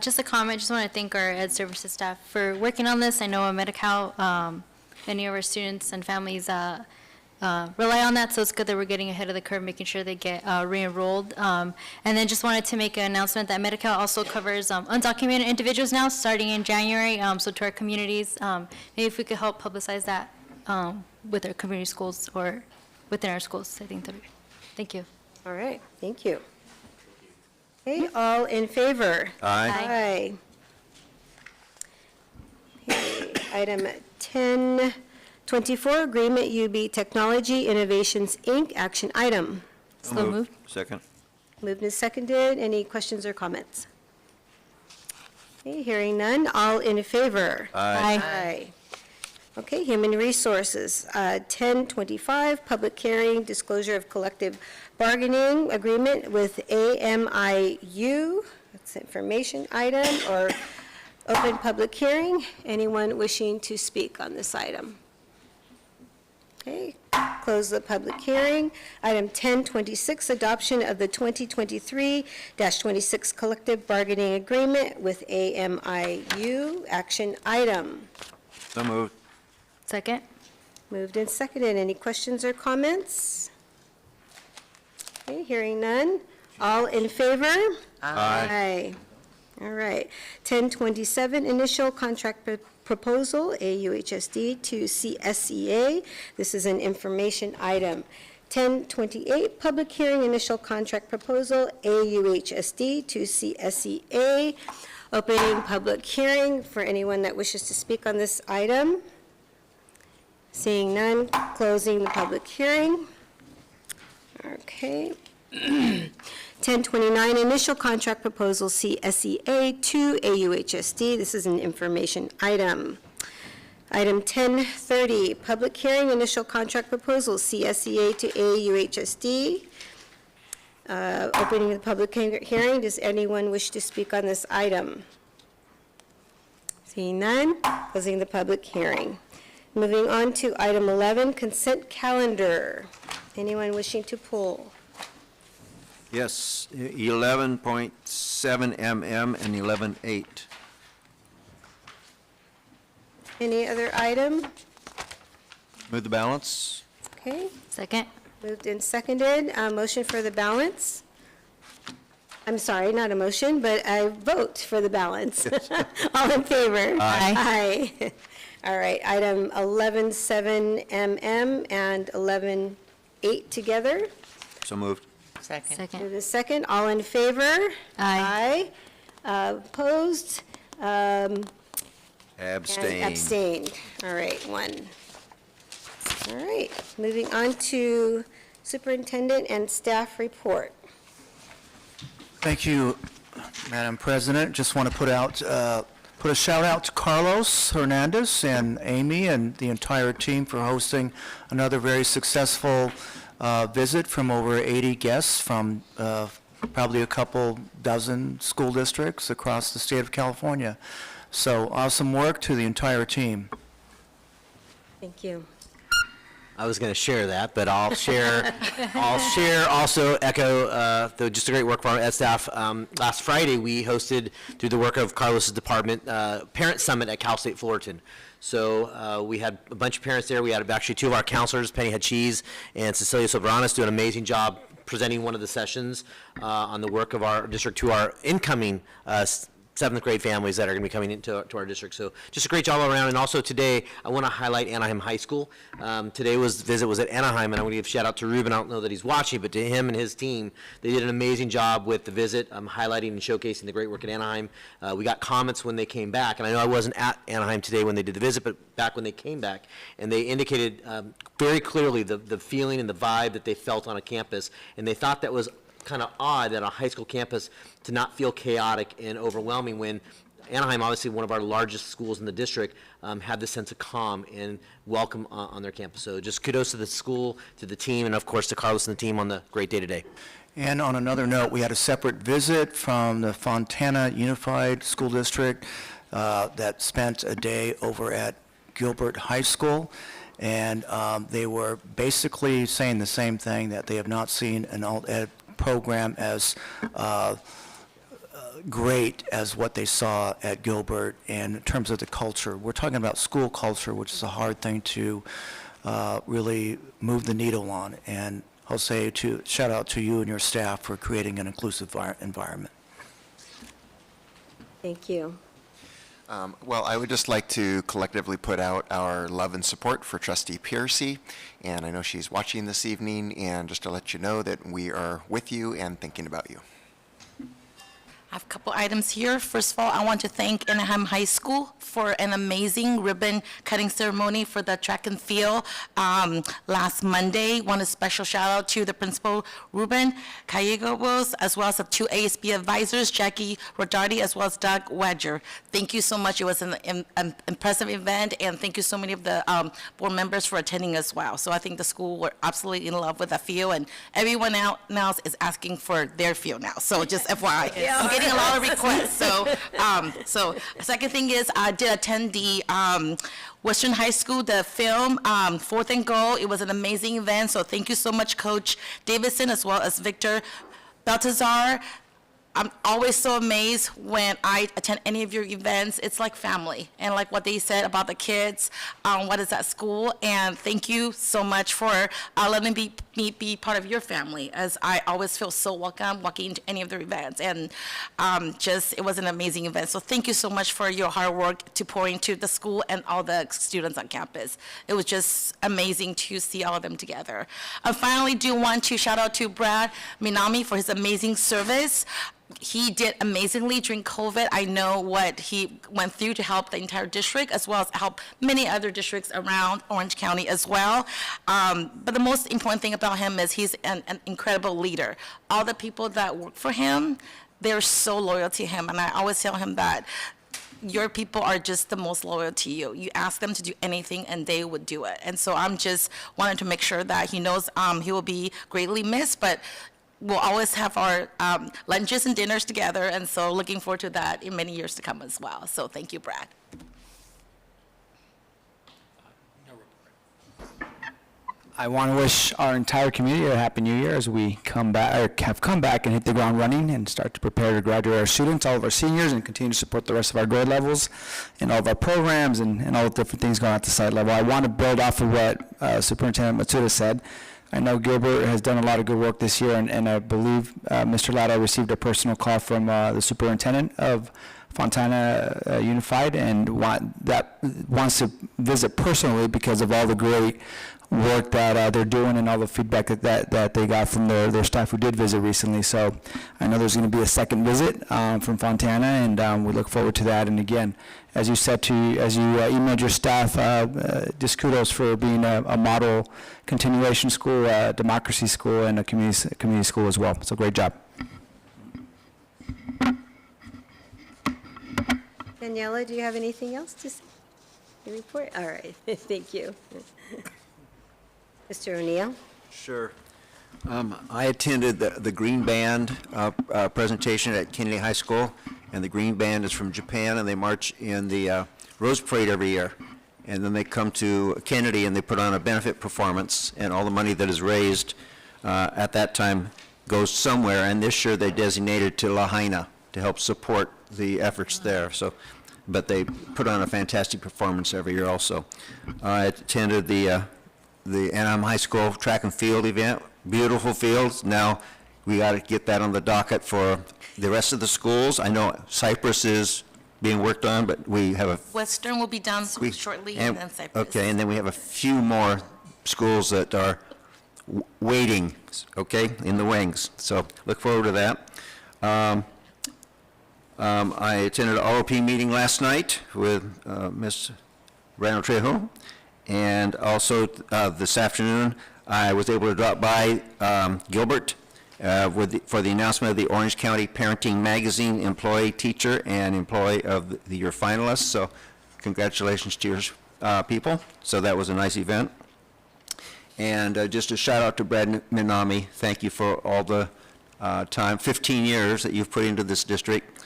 Just a comment, just want to thank our Ed Services staff for working on this. I know at Medi-Cal, many of our students and families rely on that, so it's good that we're getting ahead of the curve, making sure they get re-enrolled. And then just wanted to make an announcement that Medi-Cal also covers undocumented individuals now, starting in January, so to our communities. Maybe if we could help publicize that with our community schools or within our schools, I think that would be, thank you. All right, thank you. Okay, all in favor? Aye. Okay, item 1024, agreement UB Technology Innovations, Inc., action item. So moved. Second. Moved and seconded. Any questions or comments? Okay, hearing none. All in favor? Aye. Aye. Okay, Human Resources, 1025, public hearing, disclosure of collective bargaining agreement with AMIU. That's information item, or open public hearing. Anyone wishing to speak on this item? Okay, close the public hearing. Item 1026, adoption of the 2023-26 collective bargaining agreement with AMIU, action item. So moved. Second. Moved and seconded. Any questions or comments? Okay, hearing none. All in favor? Aye. All right. 1027, initial contract proposal, AUHSD to CSEA. This is an information item. 1028, public hearing, initial contract proposal, AUHSD to CSEA. Opening public hearing for anyone that wishes to speak on this item. Seeing none, closing the public hearing. Okay. 1029, initial contract proposal, CSEA to AUHSD. This is an information item. Item 1030, public hearing, initial contract proposal, CSEA to AUHSD. Opening the public hearing. Does anyone wish to speak on this item? Seeing none, closing the public hearing. Moving on to item 11, consent calendar. Anyone wishing to pull? Yes, 11.7 mm and 11.8. Any other item? Move the balance. Okay. Second. Moved and seconded. Motion for the balance? I'm sorry, not a motion, but a vote for the balance. All in favor? Aye. Aye. All right, item 11.7 MM and 11.8 together. So moved. Second. Move the second. All in favor? Aye. Opposed? And Abstain. abstained. All right, one. All right, moving on to superintendent and staff report. Thank you, Madam President. Just want to put a shout out to Carlos Hernandez and Amy and the entire team for hosting another very successful visit from over 80 guests from probably a couple dozen school districts across the state of California. So awesome work to the entire team. Thank you. I was going to share that, but I'll share, also echo just a great work from our ed staff. Last Friday, we hosted, through the work of Carlos's department, Parent Summit at Cal State Fullerton. So we had a bunch of parents there. We had actually two of our counselors, Penny Hadchiz and Cecilia Sobranis, do an amazing job presenting one of the sessions on the work of our district to our incoming seventh grade families that are going to be coming into our district. So just a great job all around. And also today, I want to highlight Anaheim High School. Today's visit was at Anaheim, and I want to give a shout out to Ruben. I don't know that he's watching, but to him and his team, they did an amazing job with the visit, highlighting and showcasing the great work at Anaheim. We got comments when they came back, and I know I wasn't at Anaheim today when they did the visit, but back when they came back, and they indicated very clearly the feeling and the vibe that they felt on a campus, and they thought that was kind of odd that a high school campus to not feel chaotic and overwhelming when Anaheim, obviously one of our largest schools in the district, had this sense of calm and welcome on their campus. So just kudos to the school, to the team, and of course to Carlos and the team on the great day today. And on another note, we had a separate visit from the Fontana Unified School District that spent a day over at Gilbert High School. And they were basically saying the same thing, that they have not seen an alt ed program as great as what they saw at Gilbert. And in terms of the culture, we're talking about school culture, which is a hard thing to really move the needle on. And Jose, shout out to you and your staff for creating an inclusive environment. Thank you. Well, I would just like to collectively put out our love and support for Trustee Piercy, and I know she's watching this evening, and just to let you know that we are with you and thinking about you. I have a couple items here. First of all, I want to thank Anaheim High School for an amazing ribbon cutting ceremony for the track and field last Monday. Want a special shout out to the principal, Ruben Callegos, as well as the two ASB advisors, Jackie Rodardi, as well as Doug Wedger. Thank you so much. It was an impressive event, and thank you so many of the board members for attending as well. So I think the school were absolutely in love with the field, and everyone else is asking for their field now. So just FYI. I'm getting a lot of requests. So second thing is I did attend the Western High School, the film, Fourth and Goal. It was an amazing event. So thank you so much, Coach Davidson, as well as Victor Baltazar. I'm always so amazed when I attend any of your events. It's like family, and like what they said about the kids, what is at school, and thank you so much for letting me be part of your family, as I always feel so welcome walking into any of their events, and it was an amazing event. So thank you so much for your hard work to pour into the school and all the students on campus. It was just amazing to see all of them together. I finally do want to shout out to Brad Minami for his amazing service. He did amazingly during COVID. I know what he went through to help the entire district, as well as help many other districts around Orange County as well. But the most important thing about him is he's an incredible leader. All the people that work for him, they're so loyal to him. And I always tell him that your people are just the most loyal to you. You ask them to do anything and they would do it. And so I'm just wanting to make sure that he knows he will be greatly missed, but we'll always have our lunches and dinners together, and so looking forward to that in many years to come as well. So thank you, Brad. I want to wish our entire community a Happy New Year as we come back, or have come back and hit the ground running and start to prepare to graduate our students, all of our seniors, and continue to support the rest of our grade levels and all of our programs and all the different things going on at the site level. I want to build off of what Superintendent Matsuda said. I know Gilbert has done a lot of good work this year, and I believe Mr. Latta received a personal call from the superintendent of Fontana Unified and wants to visit personally because of all the great work that they're doing and all the feedback that they got from their staff who did visit recently. So I know there's going to be a second visit from Fontana, and we look forward to that. And again, as you said as you emailed your staff, just kudos for being a model continuation school, democracy school, and a community school as well. So great job. Daniela, do you have anything else to say? Your report? All right, thank you. Mr. O'Neill? Sure. I attended the Green Band presentation at Kennedy High School, and the Green Band is from Japan, and they march in the Rose Parade every year. And then they come to Kennedy and they put on a benefit performance, and all the money that is raised at that time goes somewhere, and this year they designated to Lahaina to help support the efforts there. So, but they put on a fantastic performance every year also. I attended the Anaheim High School track and field event. Beautiful fields. Now we got to get that on the docket for the rest of the schools. I know Cypress is being worked on, but we have a Western will be done shortly, and then Cypress. okay, and then we have a few more schools that are waiting, okay, in the wings. So look forward to that. I attended an ROP meeting last night with Ms. Randall Trejo, and also this afternoon I was able to drop by Gilbert for the announcement of the Orange County Parenting Magazine Employee, Teacher, and Employee of the Year finalists. So congratulations to your people. So that was a nice event. And just a shout out to Brad Minami. Thank you for all the time, 15 years that you've put into this district.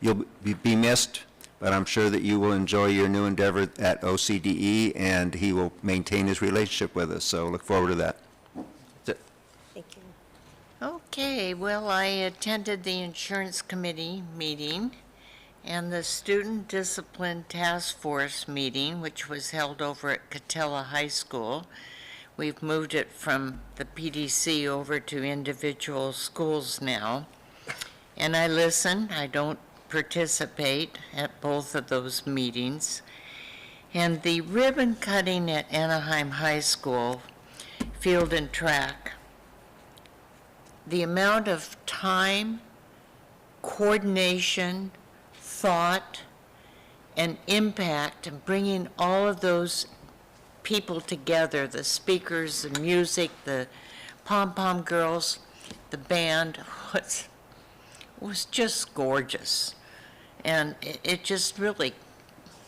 You'll be missed, but I'm sure that you will enjoy your new endeavor at OCDE, and he will maintain his relationship with us. So look forward to that. That's it. Thank you. Okay, well, I attended the Insurance Committee meeting and the Student Discipline Task Force meeting, which was held over at Catella High School. We've moved it from the PDC over to individual schools now. And I listen. I don't participate at both of those meetings. And the ribbon cutting at Anaheim High School, field and track, the amount of time, coordination, thought, and impact in bringing all of those people together, the speakers, the music, the pom-pom girls, the band, was just gorgeous. And it just really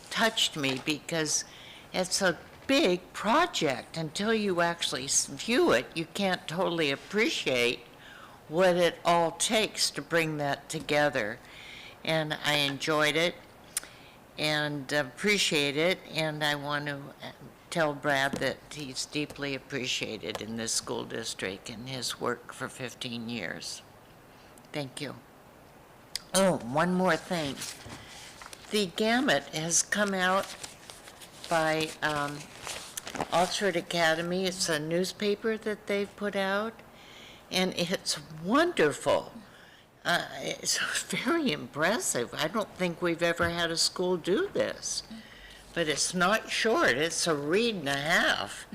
touched me because it's a big project. Until you actually view it, you can't totally appreciate what it all takes to bring that together. And I enjoyed it and appreciate it, and I want to tell Brad that he's deeply appreciated in this school district and his work for 15 years. Thank you. Oh, one more thing. The Gamut has come out by Oxford Academy. It's a newspaper that they've put out, and it's wonderful. It's very impressive. I don't think we've ever had a school do this. But it's not short. It's a read and a half.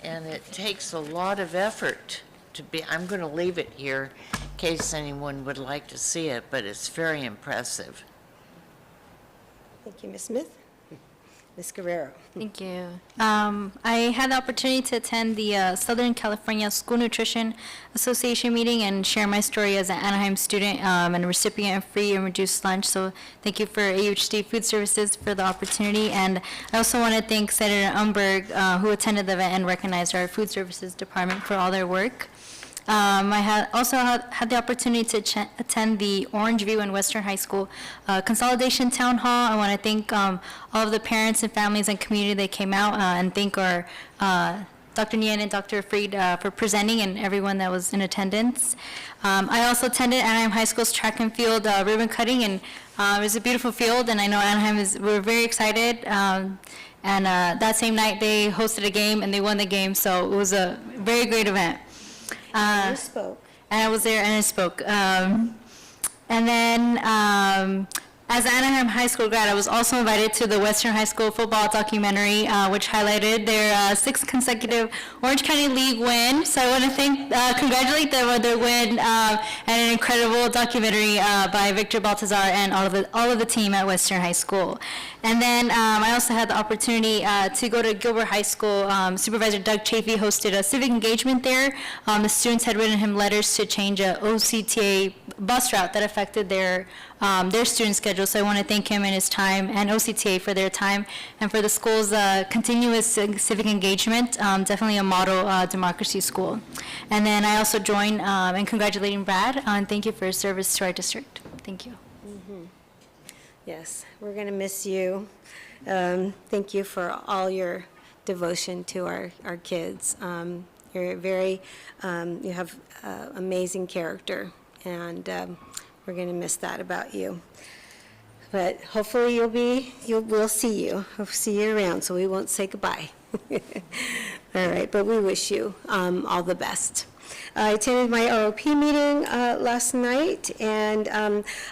And it takes a lot of effort to be. I'm going to leave it here in case anyone would like to see it, but it's very impressive. Thank you, Ms. Smith. Ms. Guerrero. Thank you. I had the opportunity to attend the Southern California School Nutrition Association meeting and share my story as an Anaheim student and a recipient of free and reduced lunch. So thank you for AUHSD Food Services for the opportunity. And I also want to thank Senator Umberg, who attended the event and recognized our food services department for all their work. I also had the opportunity to attend the Orange View and Western High School Consolidation Town Hall. I want to thank all of the parents and families and community that came out and thank our Dr. Nguyen and Dr. Freed for presenting and everyone that was in attendance. I also attended Anaheim High School's track and field ribbon cutting, and it was a beautiful field, and I know Anaheim we're very excited. And that same night, they hosted a game and they won the game, so it was a very great event. You spoke. And I was there and I spoke. And then, as an Anaheim High School grad, I was also invited to the Western High School football documentary, which highlighted their 6th consecutive Orange County League win. So I want to congratulate them on their win, and an incredible documentary by Victor Baltazar and all of the team at Western High School. And then I also had the opportunity to go to Gilbert High School. Supervisor Doug Chafee hosted a civic engagement there. The students had written him letters to change a OCTA bus route that affected their student schedule. So I want to thank him and his time, and OCTA for their time, and for the school's continuous civic engagement. Definitely a model democracy school. And then I also join in congratulating Brad, and thank you for his service to our district. Thank you. Yes, we're going to miss you. Thank you for all your devotion to our kids. You're very, you have amazing character, and we're going to miss that about you. But hopefully we'll see you. We'll see you around, so we won't say goodbye. All right, but we wish you all the best. I attended my ROP meeting last night, and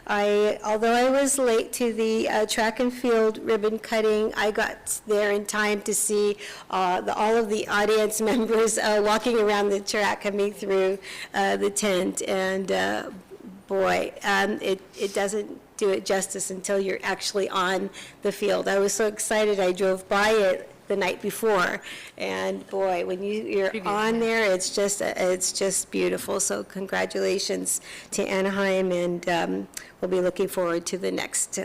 although I was late to the track and field ribbon cutting, I got there in time to see all of the audience members walking around the track, coming through the tent, and boy, it doesn't do it justice until you're actually on the field. I was so excited, I drove by it the night before, and boy, when you're on there, it's just beautiful. So congratulations to Anaheim, and we'll be looking forward to the next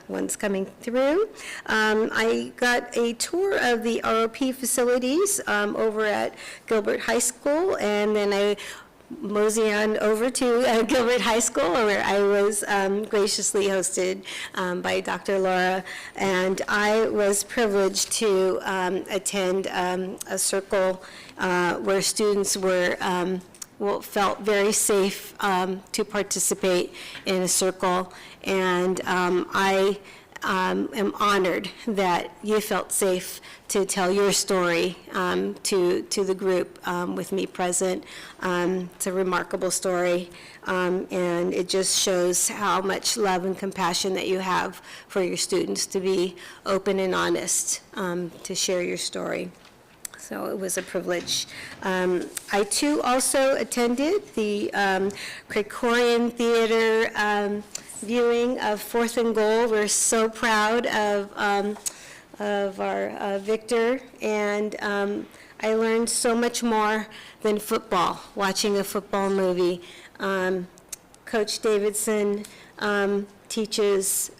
ones coming through. I got a tour of the ROP facilities over at Gilbert High School, and then I mosey on over to Gilbert High School, where I was graciously hosted by Dr. Laura, and I was privileged to attend a circle where students felt very safe to participate in a circle, and I am honored that you felt safe to tell your story to the group with me present. It's a remarkable story, and it just shows how much love and compassion that you have for your students to be open and honest to share your story. So it was a privilege. I too also attended the Krikorian Theater viewing of Fourth and Goal. We're so proud of our Victor, and I learned so much more than football, watching a football movie. Coach Davidson teaches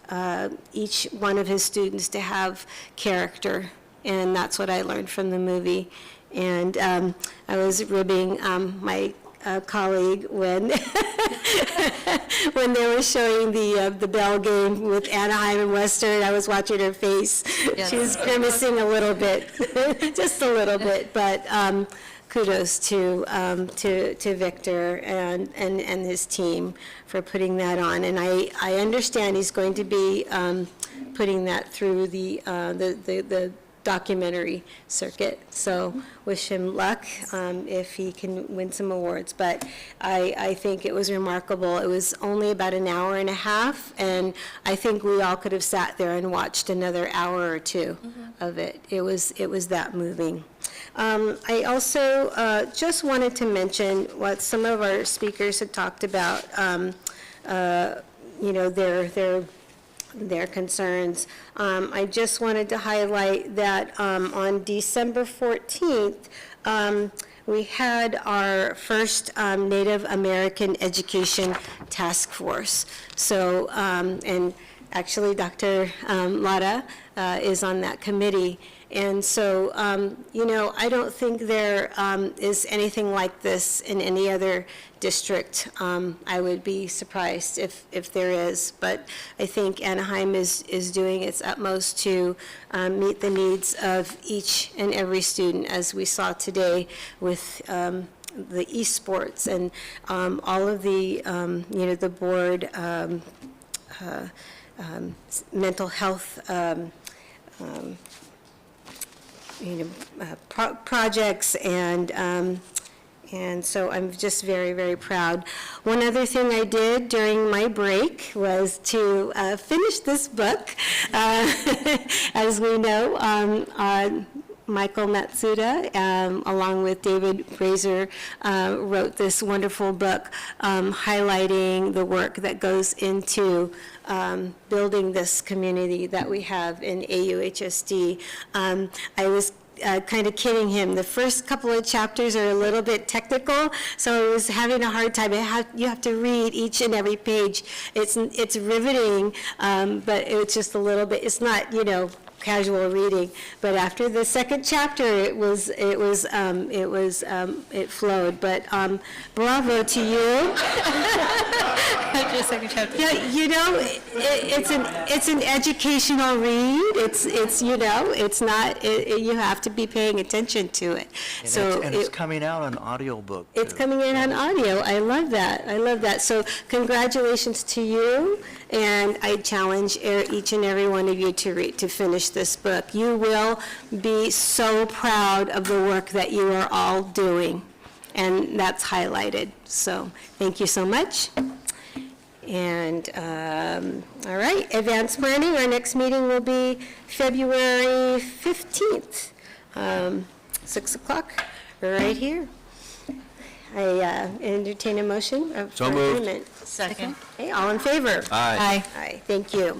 each one of his students to have character, and that's what I learned from the movie. And I was ribbing my colleague when when they were showing the Bell game with Anaheim and Western. I was watching her face. Yes. She was grimacing a little bit, just a little bit, but kudos to Victor and his team for putting that on. And I understand he's going to be putting that through the documentary circuit. So wish him luck if he can win some awards. But I think it was remarkable. It was only about an hour and a half, and I think we all could have sat there and watched another hour or two of it. It was that moving. I also just wanted to mention what some of our speakers had talked about, their concerns. I just wanted to highlight that on December 14th, we had our first Native American Education Task Force. So, and actually Dr. Lara is on that committee. And so, I don't think there is anything like this in any other district. I would be surprised if there is, but I think Anaheim is doing its utmost to meet the needs of each and every student, as we saw today with the esports and all of the, the board mental health projects, and so I'm just very, very proud. One other thing I did during my break was to finish this book. As we know, Michael Matsuda, along with David Fraser, wrote this wonderful book highlighting the work that goes into building this community that we have in AUHSD. I was kind of kidding him. The first couple of chapters are a little bit technical, so I was having a hard time. You have to read each and every page. It's riveting, but it's just a little bit, it's not, casual reading. But after the second chapter, it flowed. But bravo to you. After the second chapter. Yeah, it's an educational read. It's not. You have to be paying attention to it. And it's coming out on audiobook. It's coming in on audio. I love that. So congratulations to you, and I challenge each and every one of you to finish this book. You will be so proud of the work that you are all doing, and that's highlighted. So thank you so much. And all right, advanced planning. Our next meeting will be February 15th, 6 o'clock, right here. I entertain a motion for So moved. agreement. Second. Okay, all in favor? Aye. Aye, thank you.